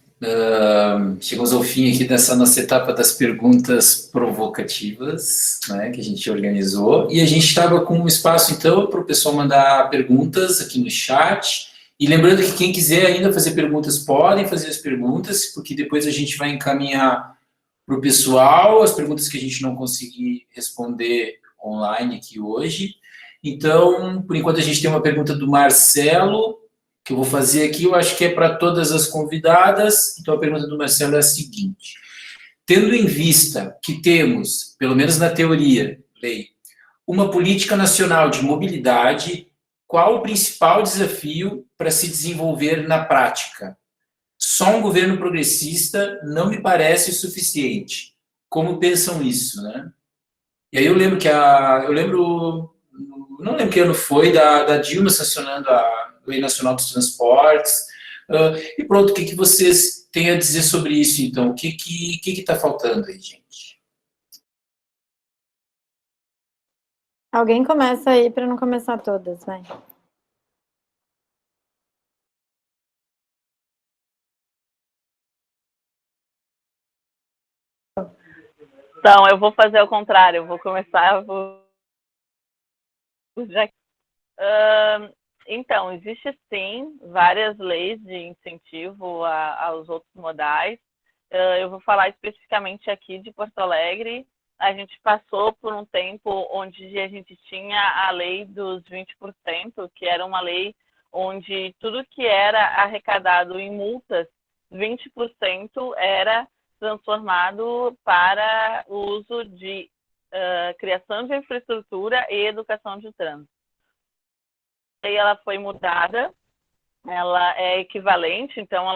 I: chegamos ao fim aqui dessa nossa etapa das perguntas provocativas, né, que a gente organizou, e a gente estava com um espaço, então, para o pessoal mandar perguntas aqui no chat, e lembrando que quem quiser ainda fazer perguntas, podem fazer as perguntas, porque depois a gente vai encaminhar para o pessoal as perguntas que a gente não conseguir responder online aqui hoje. Então, por enquanto a gente tem uma pergunta do Marcelo, que eu vou fazer aqui, eu acho que é para todas as convidadas. Então, a pergunta do Marcelo é a seguinte: tendo em vista que temos, pelo menos na teoria, lei, uma política nacional de mobilidade, qual o principal desafio para se desenvolver na prática? Só um governo progressista não me parece suficiente. Como pensam isso, né? E aí eu lembro não lembro que ano foi, da Dilma sancionando a Lei Nacional dos Transportes, e pronto, o que vocês têm a dizer sobre isso, então? O que está faltando aí, gente?
D: Alguém começa aí para não começar todas, vai.
H: Então, eu vou fazer ao contrário, eu vou começar... Então, existe sim várias leis de incentivo aos outros modais. Eu vou falar especificamente aqui de Porto Alegre. a gente passou por um tempo onde a gente tinha a lei dos 20%, que era uma lei onde tudo que era arrecadado em multas, 20% era transformado para o uso de criação de infraestrutura e educação de trânsito. E ela foi mudada, ela é equivalente, então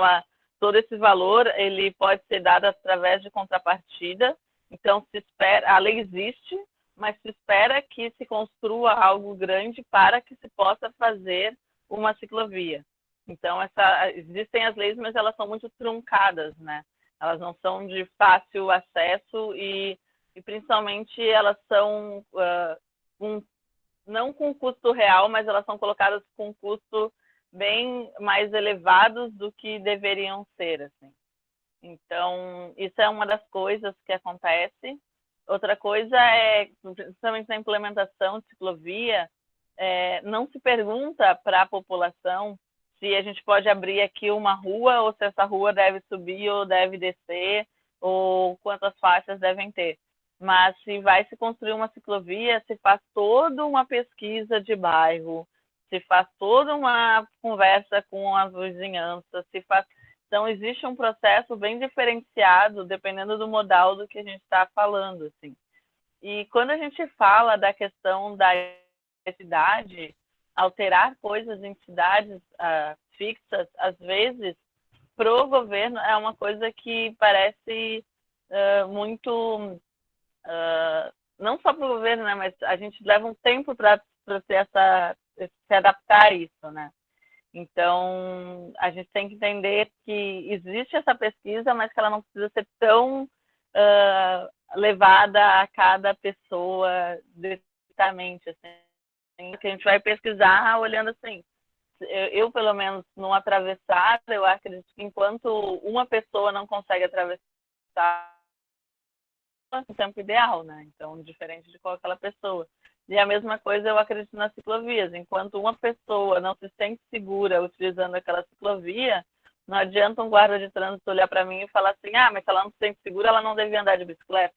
H: todo esse valor ele pode ser dado através de contrapartida. Então se espera, a lei existe, mas se espera que se construa algo grande para que se possa fazer uma ciclovia. Então existem as leis, mas elas são muito truncadas, né? Elas não são de fácil acesso e principalmente elas são não com custo real, mas elas são colocadas com custo bem mais elevados do que deveriam ser, assim. Então, isso é uma das coisas que acontece. Outra coisa é, principalmente na implementação de ciclovia, não se pergunta para a população se a gente pode abrir aqui uma rua ou se essa rua deve subir ou deve descer ou quantas faixas devem ter. Mas se vai se construir uma ciclovia, se faz toda uma pesquisa de bairro, se faz toda uma conversa com a vizinhança, Então, existe um processo bem diferenciado, dependendo do modal do que a gente está falando, assim. E quando a gente fala da questão da cidade, alterar coisas em cidades fixas, às vezes, para o governo, é uma coisa que parece muito... não só para o governo, né, mas a gente leva um tempo para se adaptar a isso, né? Então, a gente tem que entender que existe essa pesquisa, mas que ela não precisa ser tão levada a cada pessoa diretamente, assim, que a gente vai pesquisar olhando assim. Eu, pelo menos, no atravessar, eu acredito que enquanto uma pessoa não consegue atravessar, o tempo ideal, né? Então, diferente de qual aquela pessoa. E a mesma coisa eu acredito nas ciclovias. Enquanto uma pessoa não se sente segura utilizando aquela ciclovia, não adianta um guarda de trânsito olhar para mim e falar assim, mas se ela não se sente segura, ela não devia andar de bicicleta.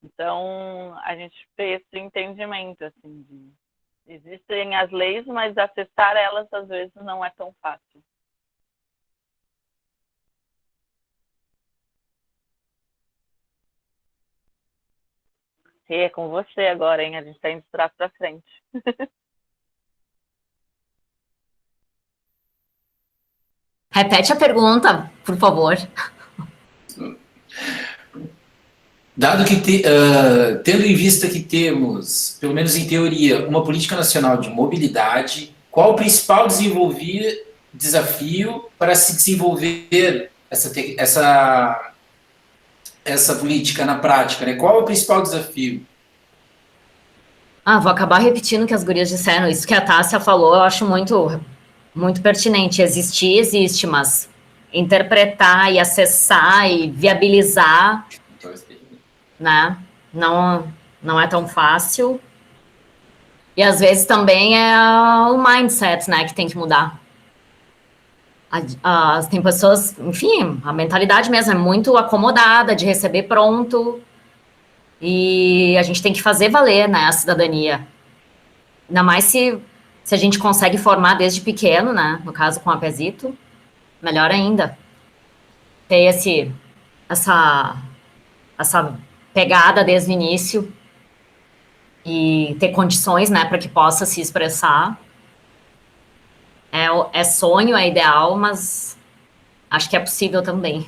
H: Então, a gente tem esse entendimento, assim, existem as leis, mas acessar elas, às vezes, não é tão fácil. É com você agora, hein? A gente está indo de trás para frente.
G: Repete a pergunta, por favor.
I: Dado que, tendo em vista que temos, pelo menos em teoria, uma política nacional de mobilidade, qual o principal desafio para se desenvolver essa política na prática, né? Qual é o principal desafio?
G: Vou acabar repetindo o que as gurias disseram. Isso que a Tássia falou, eu acho muito, muito pertinente. Existir, existe, mas interpretar e acessar e viabilizar, né? Não é tão fácil. E às vezes também é o mindset, né, que tem que mudar. Tem pessoas, enfim, a mentalidade mesmo é muito acomodada, de receber pronto, e a gente tem que fazer valer, né, a cidadania. Ainda mais se a gente consegue formar desde pequeno, né, no caso com a Pezito, melhor ainda. Ter essa pegada desde o início e ter condições, né, para que possa se expressar. É sonho, é ideal, mas acho que é possível também.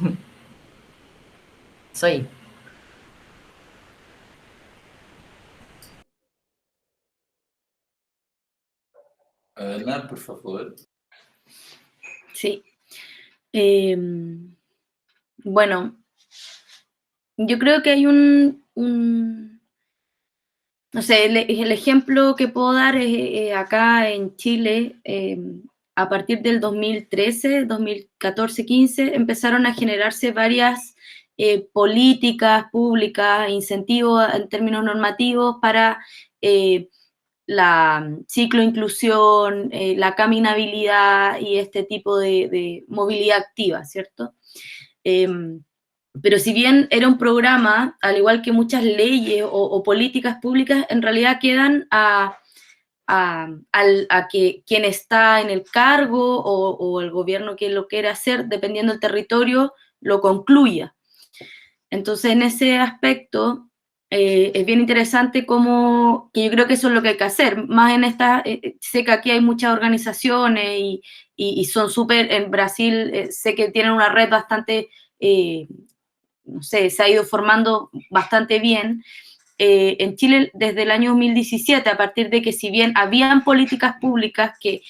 G: Isso aí.
I: Ana, por favor.
F: Sí. Bueno, yo creo que hay no sé, el ejemplo que puedo dar es acá en Chile, a partir del 2013, 2014, 15, empezaron a generarse varias políticas públicas, incentivos en términos normativos para la cicloinclusión, la caminabilidad y este tipo de movilidad activa, ¿cierto? pero si bien era un programa, al igual que muchas leyes o políticas públicas, en realidad quedan a que quien está en el cargo o el gobierno que lo quiera hacer, dependiendo del territorio, lo concluya. Entonces, en ese aspecto, es bien interesante que yo creo que eso es lo que hay que hacer. Más en esta, sé que aquí hay muchas organizaciones y son súper, en Brasil sé que tienen una red bastante, no sé, se ha ido formando bastante bien. En Chile, desde el año 2017, a partir de que si bien habían políticas públicas que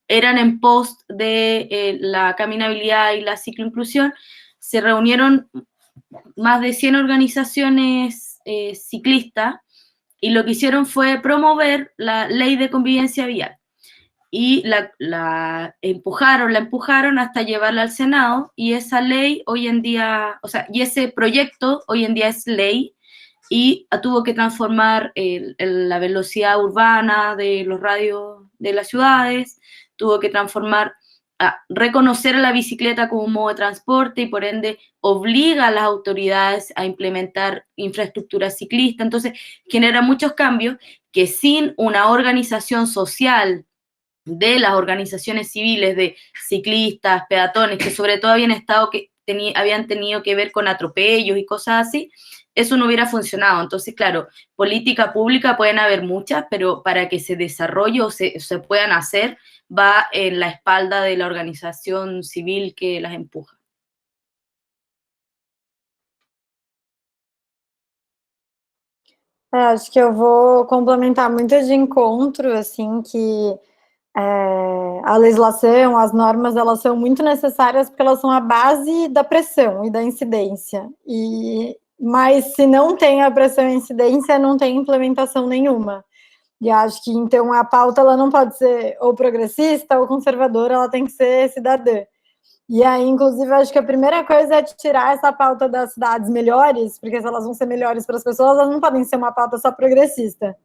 F: eran en pos de la caminabilidad y la cicloinclusión, se reunieron más de 100 organizaciones ciclistas y lo que hicieron fue promover la ley de convivencia vial y la empujaron hasta llevarla al Senado, y esa ley hoy en día, o sea, y ese proyecto hoy en día es ley y tuvo que transformar la velocidad urbana de los radios de las ciudades, tuvo que transformar, reconocer a la bicicleta como modo de transporte y por ende obliga a las autoridades a implementar infraestructura ciclista. Entonces genera muchos cambios que sin una organización social de las organizaciones civiles de ciclistas, peatones, que sobre todo habían tenido que ver con atropellos y cosas así, eso no hubiera funcionado. Entonces, claro, política pública pueden haber muchas, pero para que se desarrolle o se puedan hacer, va en la espalda de la organización civil que las empuja.
D: Acho que eu vou complementar muito de encontro, assim, que a legislação, as normas, elas são muito necessárias porque elas são a base da pressão e da incidência. Mas se não tem a pressão e a incidência, não tem implementação nenhuma. E acho que, então, a pauta ela não pode ser ou progressista ou conservadora, ela tem que ser cidadã. E aí, inclusive, acho que a primeira coisa é tirar essa pauta das cidades melhores, porque se elas vão ser melhores para as pessoas, elas não podem ser uma pauta só progressista.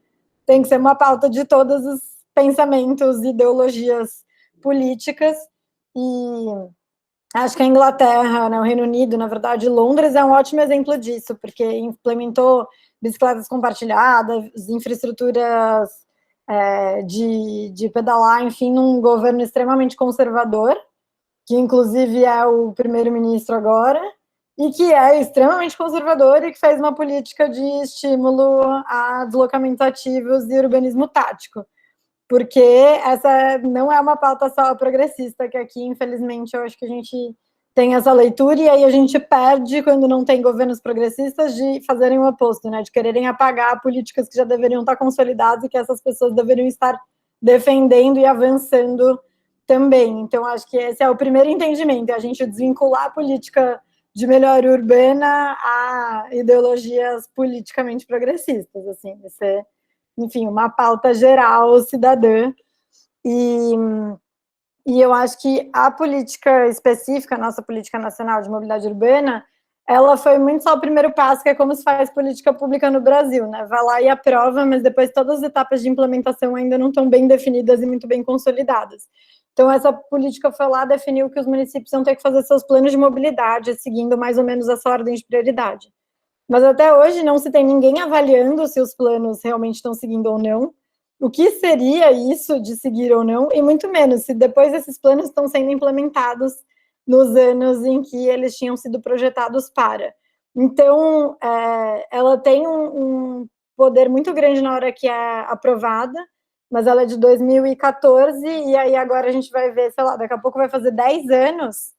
D: Tem que ser uma pauta de todos os pensamentos, ideologias políticas. E acho que a Inglaterra, né, o Reino Unido, na verdade, Londres é um ótimo exemplo disso, porque implementou bicicletas compartilhadas, infraestruturas de pedalar, enfim, num governo extremamente conservador, que inclusive é o primeiro-ministro agora, e que é extremamente conservador e que fez uma política de estímulo a deslocamentos ativos e urbanismo tático. Porque essa não é uma pauta só progressista, que aqui, infelizmente, eu acho que a gente tem essa leitura, e aí a gente perde, quando não tem governos progressistas, de fazerem o oposto, né? De quererem apagar políticas que já deveriam estar consolidadas e que essas pessoas deveriam estar defendendo e avançando também. Então, acho que esse é o primeiro entendimento, é a gente desvincular a política de melhoria urbana a ideologias politicamente progressistas, assim, ser, enfim, uma pauta geral cidadã. E eu acho que a política específica, a nossa política nacional de mobilidade urbana, ela foi muito só o primeiro passo, que é como se faz política pública no Brasil, né? Vai lá e aprova, mas depois todas as etapas de implementação ainda não estão bem definidas e muito bem consolidadas. Então, essa política foi lá, definiu que os municípios vão ter que fazer seus planos de mobilidade, seguindo mais ou menos essa ordem de prioridade. Mas até hoje não se tem ninguém avaliando se os planos realmente estão seguindo ou não, o que seria isso de seguir ou não, e muito menos se depois esses planos estão sendo implementados nos anos em que eles tinham sido projetados para. Então, ela tem um poder muito grande na hora que é aprovada, mas ela é de 2014, e aí agora a gente vai ver, sei lá, daqui a pouco vai fazer 10 anos,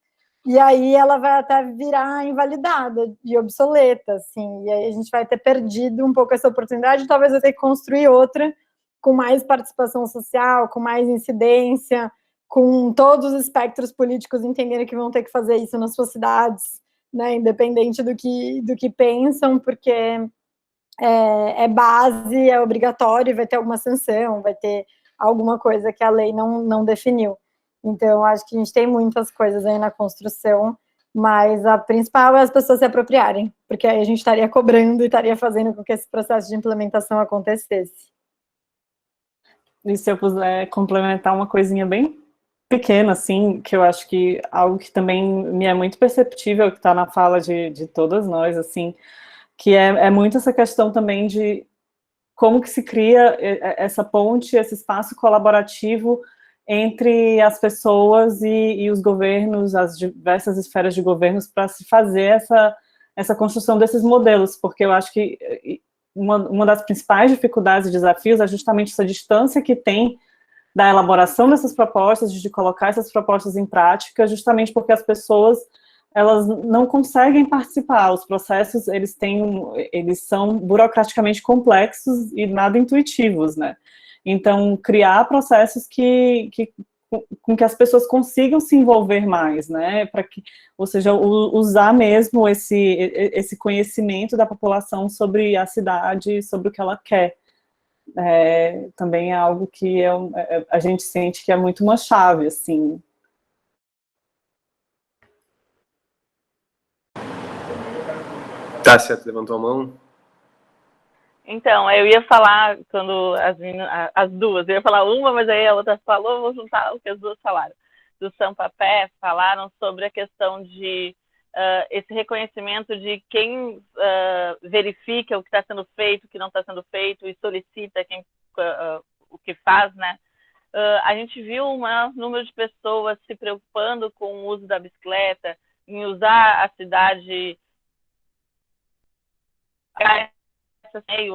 D: e aí ela vai até virar invalidada e obsoleta, assim, e aí a gente vai ter perdido um pouco essa oportunidade, talvez vai ter que construir outra, com mais participação social, com mais incidência, com todos os espectros políticos entenderem que vão ter que fazer isso nas suas cidades, né, independente do que pensam, porque é base, é obrigatório, vai ter alguma sanção, vai ter alguma coisa que a lei não definiu. Então, acho que a gente tem muitas coisas aí na construção, mas a principal é as pessoas se apropriarem, porque aí a gente estaria cobrando e estaria fazendo com que esse processo de implementação acontecesse.
E: E se eu puder complementar uma coisinha bem pequeno, assim, que eu acho que algo que também me é muito perceptível, que está na fala de todas nós, assim, que é muito essa questão também de como que se cria essa ponte, esse espaço colaborativo entre as pessoas e os governos, as diversas esferas de governos, para se fazer essa construção desses modelos, porque eu acho que uma das principais dificuldades e desafios é justamente essa distância que tem da elaboração dessas propostas, de colocar essas propostas em prática, justamente porque as pessoas, elas não conseguem participar, os processos, eles são burocraticamente complexos e nada intuitivos, né? Então, criar processos com que as pessoas consigam se envolver mais, né? Ou seja, usar mesmo esse conhecimento da população sobre a cidade, sobre o que ela quer. Também é algo que a gente sente que é muito uma chave, assim.
C: Tássia, levantou a mão?
H: Então, eu ia falar, quando as duas, eu ia falar uma, mas aí a outra falou, vou juntar o que as duas falaram. Do Sampapé, falaram sobre a questão de esse reconhecimento de quem verifica o que está sendo feito, o que não está sendo feito, e solicita o que faz, né? A gente viu um maior número de pessoas se preocupando com o uso da bicicleta, em usar a cidade,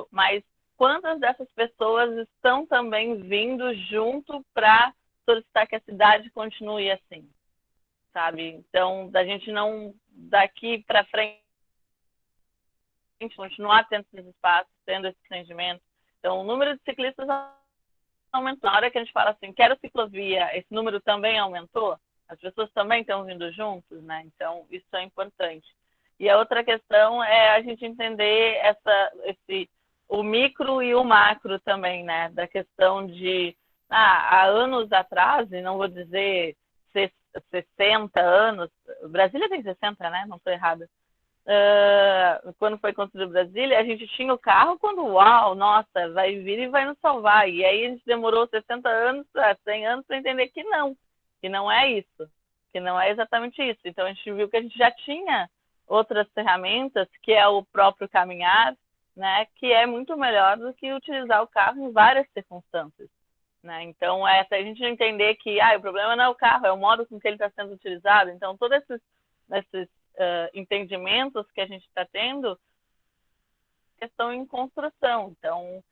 H: mas quantas dessas pessoas estão também vindo junto para solicitar que a cidade continue assim, sabe? Então, da gente não, daqui para frente, continuar tendo esses espaços, tendo esse entendimento. Então, o número de ciclistas aumentou. Na hora que a gente fala assim, quero ciclovia, esse número também aumentou? As pessoas também estão vindo juntos, né? Então, isso é importante. E a outra questão é a gente entender o micro e o macro também, né? Da questão de, há anos atrás, e não vou dizer 60 anos, Brasília tem 60, né? Não estou errada. Quando foi construído Brasília, a gente tinha o carro quando, uau, nossa, vai vir e vai nos salvar. E aí a gente demorou 60 anos, 100 anos para entender que não é isso, que não é exatamente isso. Então a gente viu que a gente já tinha outras ferramentas, que é o próprio caminhar, né, que é muito melhor do que utilizar o carro em várias circunstâncias, né? Então, a gente entender que o problema não é o carro, é o modo com que ele está sendo utilizado. Então, todos esses entendimentos que a gente está tendo estão em construção. Então,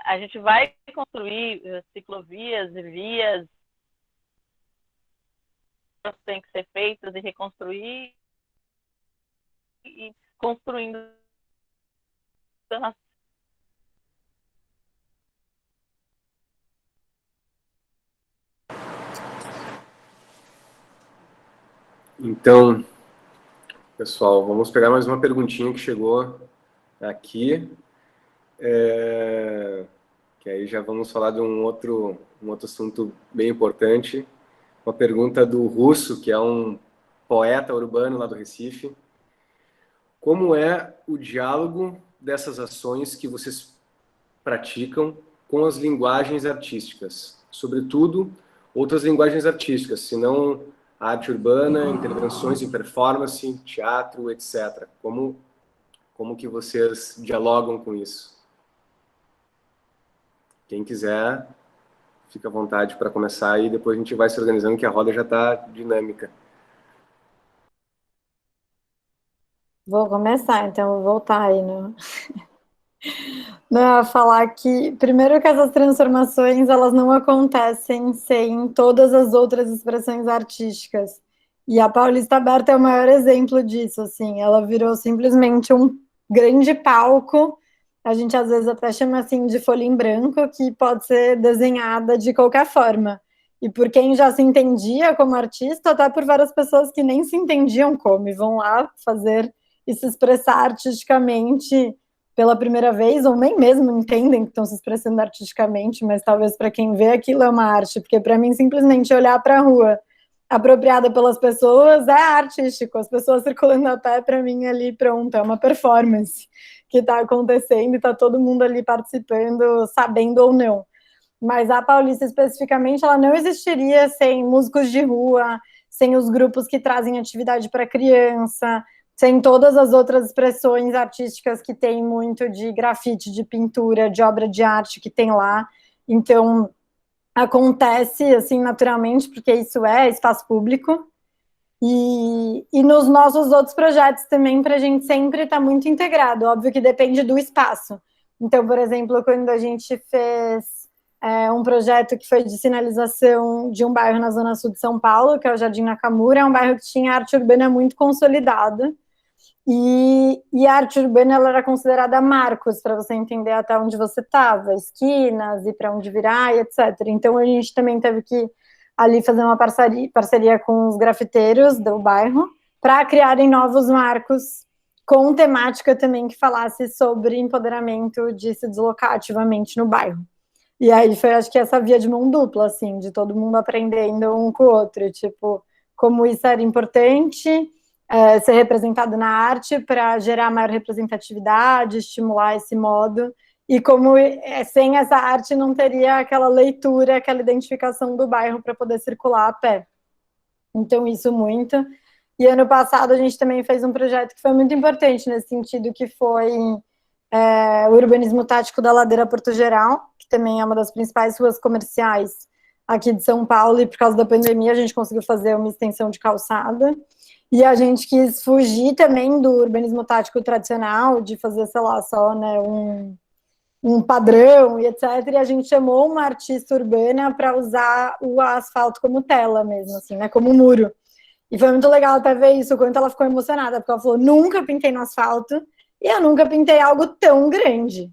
H: a gente vai construir ciclovias e vias que têm que ser feitas e reconstruir e construindo.
C: Então, pessoal, vamos pegar mais uma perguntinha que chegou aqui, que aí já vamos falar de um outro assunto bem importante. Uma pergunta do Russo, que é um poeta urbano lá do Recife. Como é o diálogo dessas ações que vocês praticam com as linguagens artísticas? Sobretudo, outras linguagens artísticas, se não arte urbana, intervenções em performance, teatro, etc. Como que vocês dialogam com isso? Quem quiser, fica à vontade para começar e depois a gente vai se organizando, que a roda já está dinâmica.
D: Vou começar, então vou voltar aí, né? Não, falar que, primeiro, que essas transformações, elas não acontecem sem todas as outras expressões artísticas. E a Paulista Aberta é o maior exemplo disso, assim. Ela virou simplesmente um grande palco, a gente às vezes até chama assim de folha em branco, que pode ser desenhada de qualquer forma. E por quem já se entendia como artista, até por várias pessoas que nem se entendiam como, e vão lá fazer e se expressar artisticamente pela primeira vez, ou nem mesmo entendem que estão se expressando artisticamente, mas talvez para quem vê aquilo é uma arte, porque para mim simplesmente olhar para a rua apropriada pelas pessoas é artístico, as pessoas circulando a pé, para mim ali pronto, é uma performance que está acontecendo e está todo mundo ali participando, sabendo ou não. mas a Paulista especificamente, ela não existiria sem músicos de rua, sem os grupos que trazem atividade para criança, sem todas as outras expressões artísticas que tem muito de grafite, de pintura, de obra de arte que tem lá. Então, acontece assim naturalmente, porque isso é espaço público. E nos nossos outros projetos também, para a gente sempre estar muito integrado. Óbvio que depende do espaço. Então, por exemplo, quando a gente fez um projeto que foi de sinalização de um bairro na zona sul de São Paulo, que é o Jardim Nakamura, é um bairro que tinha arte urbana muito consolidada. E a arte urbana ela era considerada marcos, para você entender até onde você estava, esquinas e para onde virar, e etc. Então, a gente também teve que ali fazer uma parceria com os grafiteiros do bairro para criarem novos marcos com temática também que falasse sobre empoderamento de se deslocar ativamente no bairro. E aí foi, acho que, essa via de mão dupla, assim, de todo mundo aprendendo um com o outro, tipo, como isso era importante, ser representado na arte para gerar maior representatividade, estimular esse modo, e como sem essa arte não teria aquela leitura, aquela identificação do bairro para poder circular a pé. Então, isso muito. E ano passado a gente também fez um projeto que foi muito importante nesse sentido, que foi o urbanismo tático da Ladeira Porto Geral, que também é uma das principais ruas comerciais aqui de São Paulo, e por causa da pandemia a gente conseguiu fazer uma extensão de calçada. E a gente quis fugir também do urbanismo tático tradicional, de fazer, sei lá, só, né, um padrão e etc. E a gente chamou uma artista urbana para usar o asfalto como tela mesmo, assim, né, como muro. E foi muito legal até ver isso, o quanto ela ficou emocionada, porque ela falou, nunca pintei no asfalto, e eu nunca pintei algo tão grande.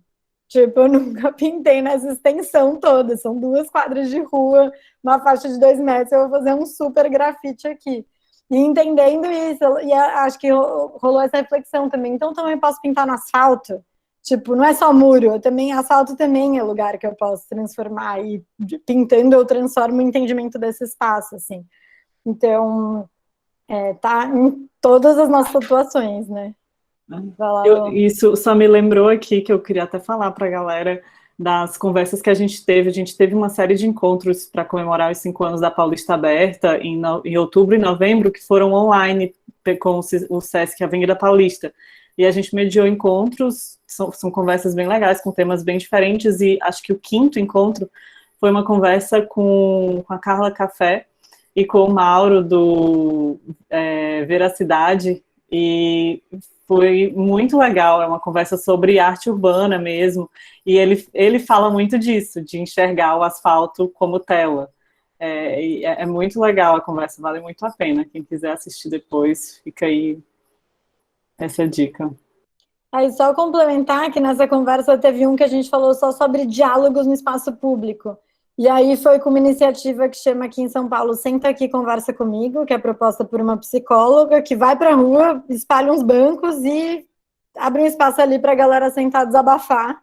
D: Tipo, eu nunca pintei nessa extensão toda, são 2 quadras de rua, uma faixa de 2 metros, eu vou fazer um super grafite aqui. E entendendo isso, e acho que rolou essa reflexão também, então também posso pintar no asfalto? Tipo, não é só muro, asfalto também é lugar que eu posso transformar, e pintando eu transformo o entendimento desse espaço, assim. Então, tá em todas as nossas atuações, né?
E: Isso só me lembrou aqui, que eu queria até falar para a galera, das conversas que a gente teve uma série de encontros para comemorar os 5 anos da Paulista Aberta, em outubro e novembro, que foram online, com o Sesc Avenida Paulista, e a gente mediou encontros, são conversas bem legais, com temas bem diferentes, e acho que o 5º encontro foi uma conversa com a Carla Café e com o Mauro do Veracidade, e foi muito legal, é uma conversa sobre arte urbana mesmo, e ele fala muito disso, de enxergar o asfalto como tela. É muito legal a conversa, vale muito a pena. Quem quiser assistir depois, fica aí essa dica.
D: Aí só complementar que nessa conversa teve um que a gente falou só sobre diálogos no espaço público. E aí foi com uma iniciativa que chama aqui em São Paulo Senta Aqui, Conversa Comigo, que é proposta por uma psicóloga que vai para a rua, espalha uns bancos e abre um espaço ali para a galera sentar desabafar.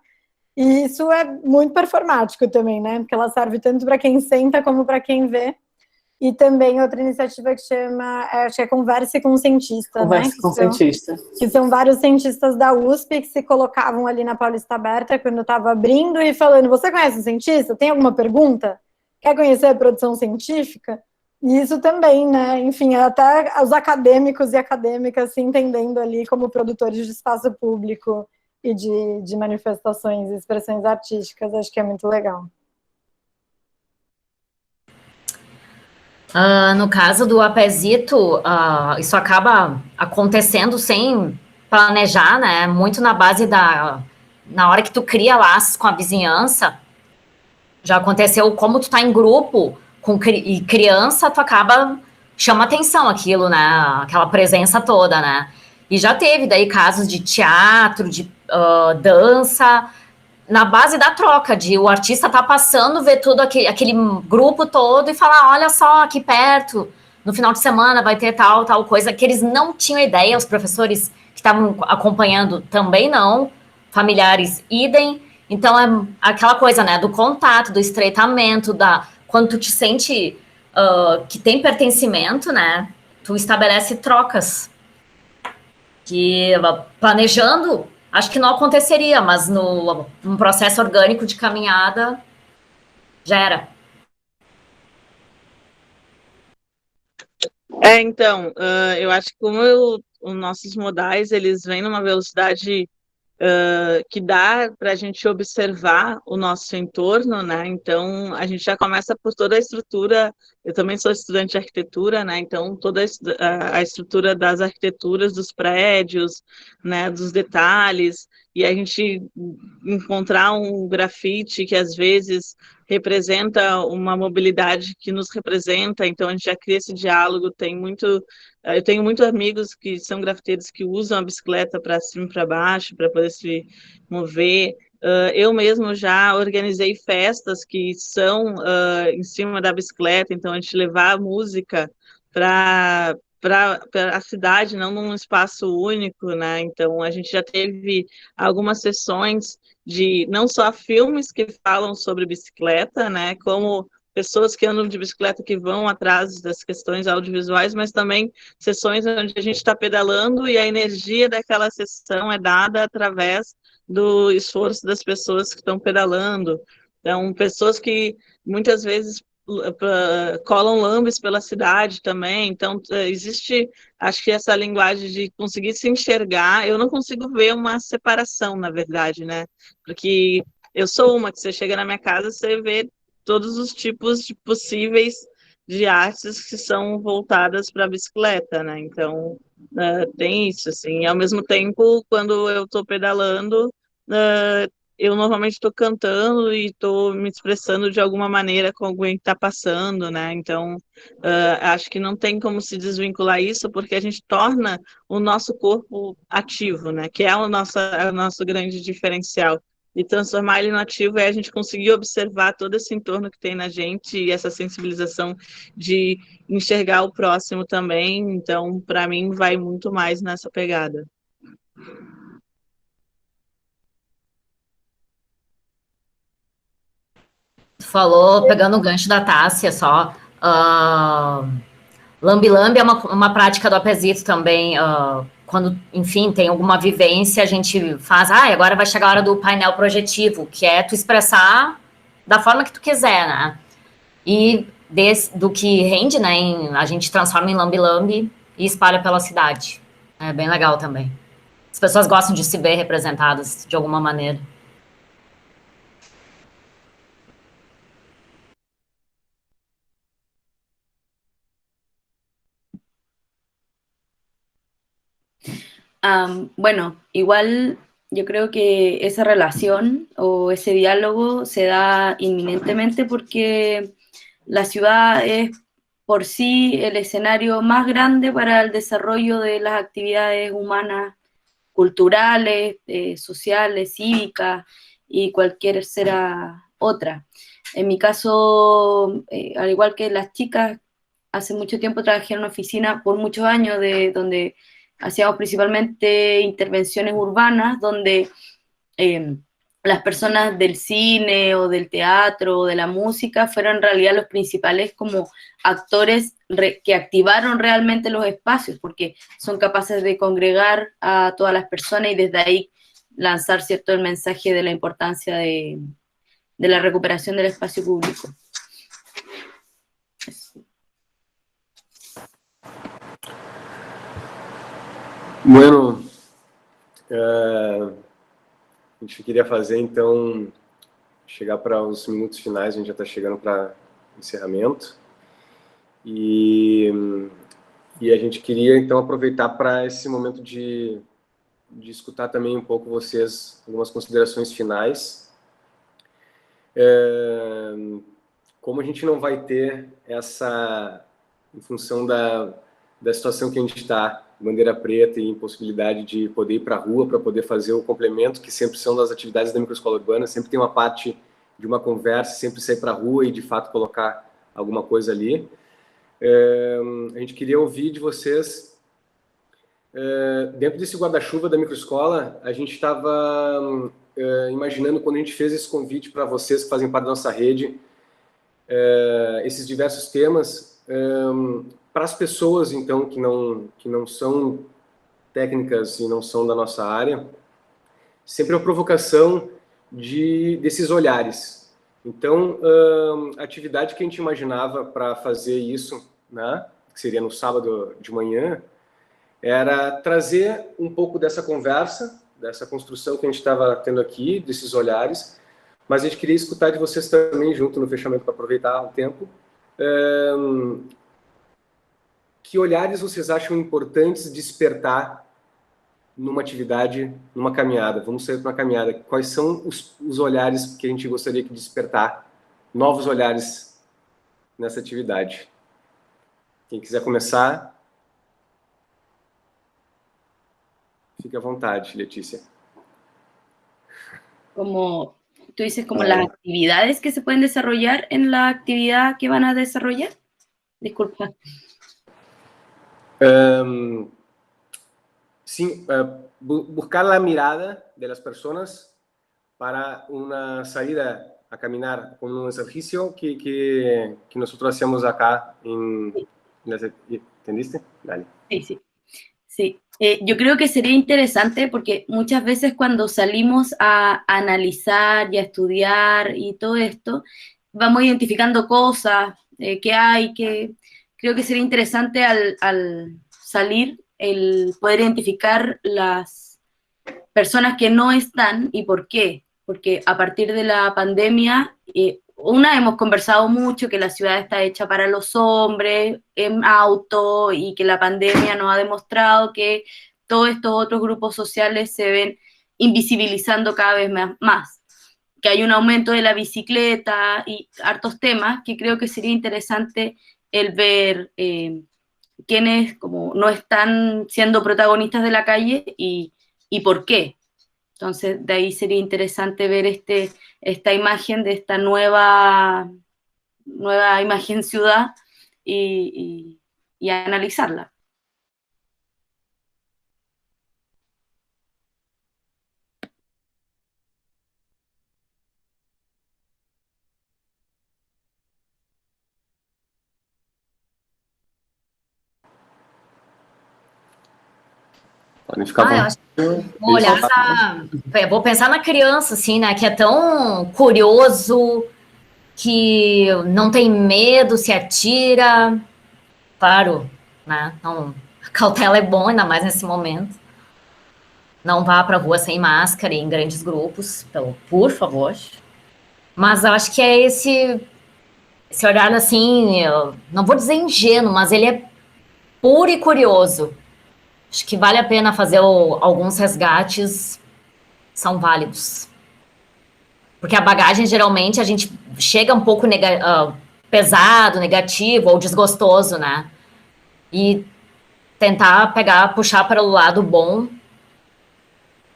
D: E isso é muito performático também, né? Porque ela serve tanto para quem senta como para quem vê. E também outra iniciativa que chama, acho que é Converse com um Cientista,
E: Converse
D: né?
E: com cientista.
D: Que são vários cientistas da USP que se colocavam ali na Paulista Aberta quando estava abrindo e falando, você conhece um cientista? Tem alguma pergunta? Quer conhecer a produção científica? E isso também, né? Enfim, até os acadêmicos e acadêmicas se entendendo ali como produtores de espaço público e de manifestações e expressões artísticas, acho que é muito legal.
G: No caso do Apesito, isso acaba acontecendo sem planejar, né? Muito na base na hora que tu cria laços com a vizinhança. Já aconteceu, como tu tá em grupo e criança, tu chama atenção aquilo, né? Aquela presença toda, né? E já teve daí casos de teatro, de dança, na base da troca, de o artista tá passando, ver tudo aquele grupo todo e falar, olha só, aqui perto, no final de semana vai ter tal coisa, que eles não tinham ideia, os professores que estavam acompanhando também não, familiares idem, então é aquela coisa, né, do contato, do estreitamento, quando tu te sente que tem pertencimento, né, tu estabelece trocas, que planejando, acho que não aconteceria, mas num processo orgânico de caminhada Já era.
H: Então, eu acho que como os nossos modais, eles vêm numa velocidade que dá para a gente observar o nosso entorno, né? Então, a gente já começa por toda a estrutura. Eu também sou estudante de arquitetura, né? Então, toda a estrutura das arquiteturas dos prédios, né? Dos detalhes, e a gente encontrar um grafite que às vezes representa uma mobilidade que nos representa, então a gente já cria esse diálogo. Eu tenho muitos amigos que são grafiteiros que usam a bicicleta para cima e para baixo, para poder se mover. Eu mesmo já organizei festas que são em cima da bicicleta, então a gente levar a música para a cidade, não num espaço único, né? Então a gente já teve algumas sessões de não só filmes que falam sobre bicicleta, né? Como pessoas que andam de bicicleta que vão atrás das questões audiovisuais, mas também sessões onde a gente está pedalando e a energia daquela sessão é dada através do esforço das pessoas que estão pedalando. Então, pessoas que muitas vezes colam lambes pela cidade também. Então, existe, acho que essa linguagem de conseguir se enxergar. Eu não consigo ver uma separação, na verdade, né? Porque eu sou uma que você chega na minha casa, você vê todos os tipos de possíveis de artes que são voltadas para a bicicleta, né? Então, tem isso, assim. E, ao mesmo tempo, quando eu estou pedalando, eu normalmente estou cantando e estou me expressando de alguma maneira com alguém que está passando, né? Então, acho que não tem como se desvincular isso, porque a gente torna o nosso corpo ativo, né? Que é o nosso grande diferencial. E transformar ele no ativo é a gente conseguir observar todo esse entorno que tem na gente e essa sensibilização de enxergar o próximo também. Então, para mim, vai muito mais nessa pegada.
G: Tu falou, pegando o gancho da Tássia só, lambi-lambi é uma prática do apesito também, quando, enfim, tem alguma vivência, a gente faz, agora vai chegar a hora do painel projetivo, que é tu expressar da forma que tu quiser, né? E do que rende, né, a gente transforma em lambi-lambi e espalha pela cidade. É bem legal também. As pessoas gostam de se ver representadas de alguma maneira.
F: Bueno, igual yo creo que esa relación o ese diálogo se da inminentemente porque la ciudad es por sí el escenario más grande para el desarrollo de las actividades humanas, culturales, sociales, cívicas y cualquier será otra. En mi caso, al igual que las chicas, hace mucho tiempo trabajé en una oficina por muchos años donde hacíamos principalmente intervenciones urbanas, donde las personas del cine o del teatro o de la música fueron en realidad los principales como actores que activaron realmente los espacios, porque son capaces de congregar a todas las personas y desde ahí lanzar, ¿cierto?, el mensaje de la importancia de la recuperación del espacio público.
C: Bueno, a gente queria fazer, então, chegar para os minutos finais, a gente já está chegando para encerramento. E a gente queria, então, aproveitar para esse momento de escutar também um pouco vocês, algumas considerações finais. Como a gente não vai ter em função da situação que a gente está, bandeira preta e impossibilidade de poder ir para a rua para poder fazer o complemento, que sempre são das atividades da microescola urbana, sempre tem uma parte de uma conversa, sempre sair para a rua e, de fato, colocar alguma coisa ali. A gente queria ouvir de vocês, dentro desse guarda-chuva da microescola, a gente estava imaginando, quando a gente fez esse convite para vocês que fazem parte da nossa rede, esses diversos temas, para as pessoas, então, que não são técnicas e não são da nossa área, sempre a provocação desses olhares. Então, a atividade que a gente imaginava para fazer isso, né, que seria no sábado de manhã, era trazer um pouco dessa conversa, dessa construção que a gente estava tendo aqui, desses olhares, mas a gente queria escutar de vocês também, junto no fechamento, para aproveitar o tempo. Que olhares vocês acham importantes despertar numa atividade, numa caminhada? Vamos sair para uma caminhada. Quais são os olhares que a gente gostaria de despertar? Novos olhares nessa atividade. Quem quiser começar, fique à vontade, Letícia.
F: Como tú dices, como las actividades que se pueden desarrollar en la actividad que van a desarrollar. Disculpa.
C: Sim, buscar a mirada das pessoas para uma saída a caminhar com um exercício que nós hacemos acá. ¿Entendiste? Dale.
F: Sí, sí. Sí, yo creo que sería interesante porque muchas veces cuando salimos a analizar y a estudiar y todo esto, vamos identificando cosas que hay, que creo que sería interesante al salir el poder identificar las personas que no están y por qué. Porque a partir de la pandemia, hemos conversado mucho que la ciudad está hecha para los hombres, en auto, y que la pandemia nos ha demostrado que todos estos otros grupos sociales se ven invisibilizando cada vez más. Que hay un aumento de la bicicleta y hartos temas que creo que sería interesante el ver quiénes como no están siendo protagonistas de la calle y por qué. Entonces, de ahí sería interesante ver esta imagen de esta nueva imagen ciudad y analizarla.
G: Eu acho que eu vou pensar na criança, assim, né, que é tão curioso, que não tem medo, se atira. Claro, né, não, a cautela é bom, ainda mais nesse momento. Não vá para a rua sem máscara e em grandes grupos, por favor. Mas eu acho que é esse olhar, assim, eu não vou dizer ingênuo, mas ele é puro e curioso. Acho que vale a pena fazer alguns resgates, são válidos. Porque a bagagem, geralmente, a gente chega um pouco pesado, negativo ou desgostoso, né? E tentar puxar para o lado bom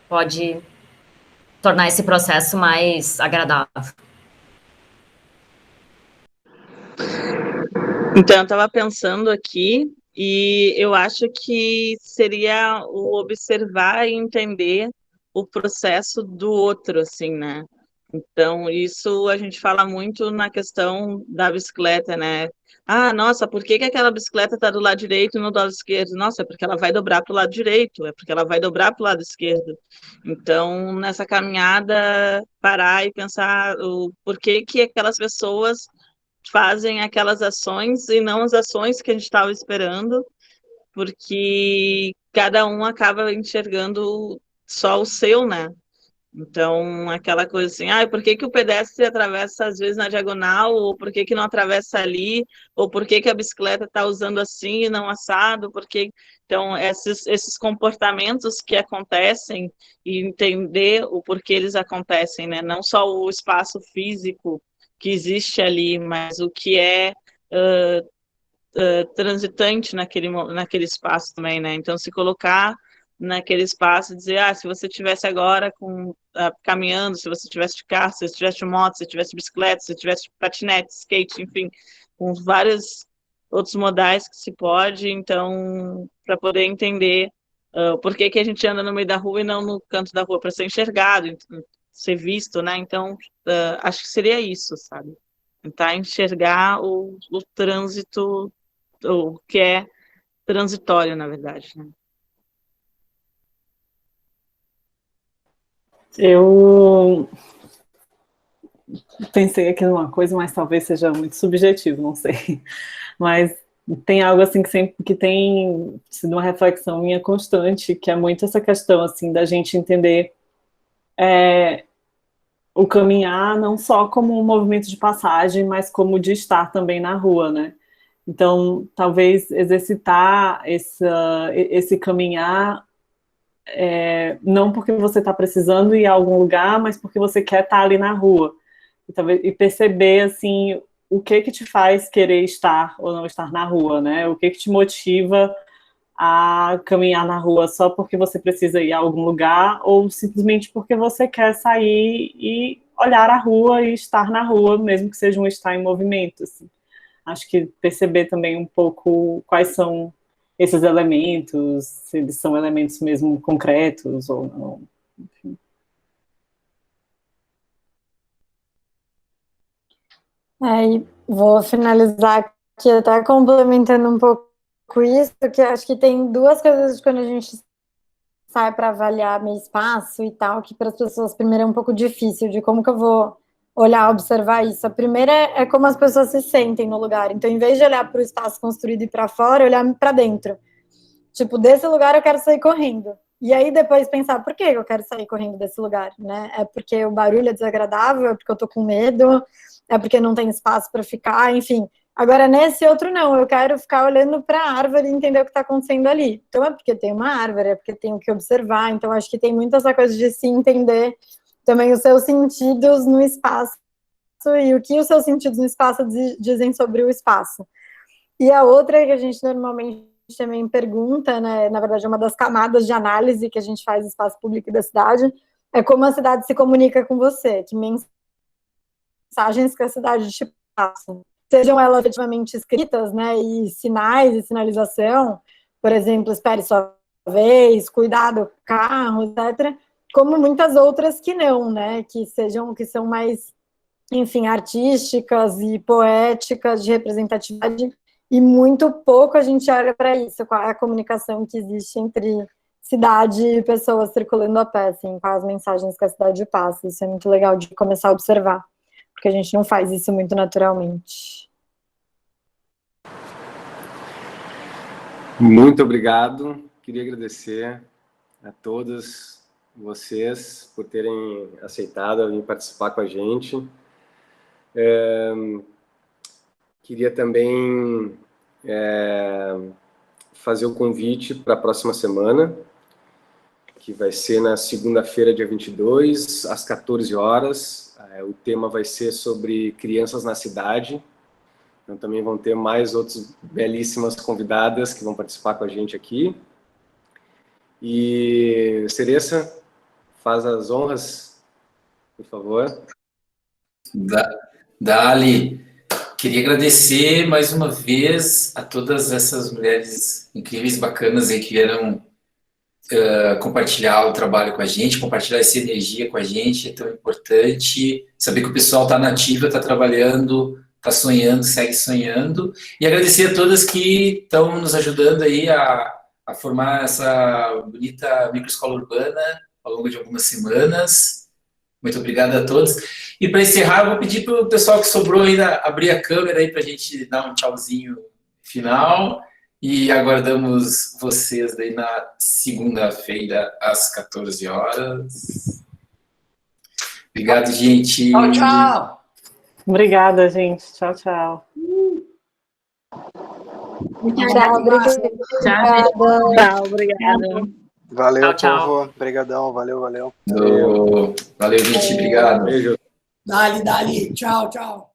G: pode tornar esse processo mais agradável.
H: Então, eu estava pensando aqui, e eu acho que seria o observar e entender o processo do outro, assim, né? Então, isso a gente fala muito na questão da bicicleta, né? Ah, nossa, por que aquela bicicleta está do lado direito e não do lado esquerdo? Nossa, é porque ela vai dobrar para o lado direito, é porque ela vai dobrar para o lado esquerdo. Então, nessa caminhada, parar e pensar o porquê que aquelas pessoas fazem aquelas ações e não as ações que a gente estava esperando, porque cada um acaba enxergando só o seu, né? Então, aquela coisa assim, por que o pedestre atravessa às vezes na diagonal, ou por que não atravessa ali, ou por que a bicicleta está usando assim e não assado, porque... Então, esses comportamentos que acontecem e entender o porquê eles acontecem, né? Não só o espaço físico que existe ali, mas o que é transitante naquele espaço também, né? Então, se colocar naquele espaço e dizer, se você estivesse agora caminhando, se você estivesse de carro, se você estivesse de moto, se você estivesse de bicicleta, se você estivesse de patinete, skate, enfim, com vários outros modais que se pode, então, para poder entender por que a gente anda no meio da rua e não no canto da rua, para ser enxergado, ser visto, né? Então, acho que seria isso, sabe? Tentar enxergar o trânsito, o que é transitório, na verdade, né?
E: Eu pensei aqui numa coisa, mas talvez seja muito subjetivo, não sei. Mas tem algo assim que tem sido uma reflexão minha constante, que é muito essa questão assim da gente entender o caminhar não só como um movimento de passagem, mas como de estar também na rua, né? Então, talvez exercitar esse caminhar não porque você está precisando ir a algum lugar, mas porque você quer estar ali na rua. E perceber, assim, o que te faz querer estar ou não estar na rua, né? O que te motiva a caminhar na rua só porque você precisa ir a algum lugar ou simplesmente porque você quer sair e olhar a rua e estar na rua, mesmo que seja um estar em movimento, assim. Acho que perceber também um pouco quais são esses elementos, se eles são elementos mesmo concretos ou não, enfim.
D: E vou finalizar aqui até complementando um pouco isso, que acho que tem duas coisas quando a gente sai para avaliar meu espaço e tal, que para as pessoas, primeiro, é um pouco difícil, de como que eu vou olhar, observar isso. A primeira é como as pessoas se sentem no lugar. Então, em vez de olhar para o espaço construído e para fora, olhar para dentro. Tipo, desse lugar eu quero sair correndo. E aí depois pensar, por que eu quero sair correndo desse lugar, né? É porque o barulho é desagradável, é porque eu tô com medo, é porque não tem espaço para ficar, enfim. Agora, nesse outro não, eu quero ficar olhando para a árvore e entender o que está acontecendo ali. Então, é porque tem uma árvore, é porque tem o que observar. Então, acho que tem muito essa coisa de se entender também os seus sentidos no espaço e o que os seus sentidos no espaço dizem sobre o espaço. E a outra é que a gente normalmente também pergunta, né, na verdade é uma das camadas de análise que a gente faz do espaço público e da cidade, é como a cidade se comunica com você, que mensagens que a cidade te passa. Sejam elas efetivamente escritas, né, e sinais e sinalização, por exemplo, espere sua vez, cuidado com o carro, etc., como muitas outras que não, né, que são mais, enfim, artísticas e poéticas de representatividade, e muito pouco a gente olha para isso, qual é a comunicação que existe entre cidade e pessoas circulando a pé, assim, quais as mensagens que a cidade passa. Isso é muito legal de começar a observar, porque a gente não faz isso muito naturalmente.
C: Muito obrigado. Queria agradecer a todos vocês por terem aceitado vir participar com a gente. Queria também fazer o convite para a próxima semana, que vai ser na segunda-feira, dia 22, às 14 horas. O tema vai ser sobre crianças na cidade. Então, também vão ter mais outras belíssimas convidadas que vão participar com a gente aqui. E, Ceresa, faz as honras, por favor.
I: Dali, queria agradecer mais uma vez a todas essas mulheres incríveis, bacanas aí que vieram compartilhar o trabalho com a gente, compartilhar essa energia com a gente, é tão importante saber que o pessoal está nativa, está trabalhando, está sonhando, segue sonhando, e agradecer a todas que estão nos ajudando aí a formar essa bonita microescola urbana ao longo de algumas semanas. Muito obrigado a todos. E para encerrar, eu vou pedir para o pessoal que sobrou ainda abrir a câmera aí para a gente dar um tchauzinho final. E aguardamos vocês daí na segunda-feira, às 14 horas. Obrigado, gente.
A: Tchau, tchau.
E: Obrigada, gente. Tchau, tchau.
D: Tchau,
E: obrigada.
J: Valeu,
G: Tchau.
J: povo. Obrigadão, valeu.
I: Valeu, gente. Obrigado.
C: Beijo.
A: Dali. Tchau, tchau.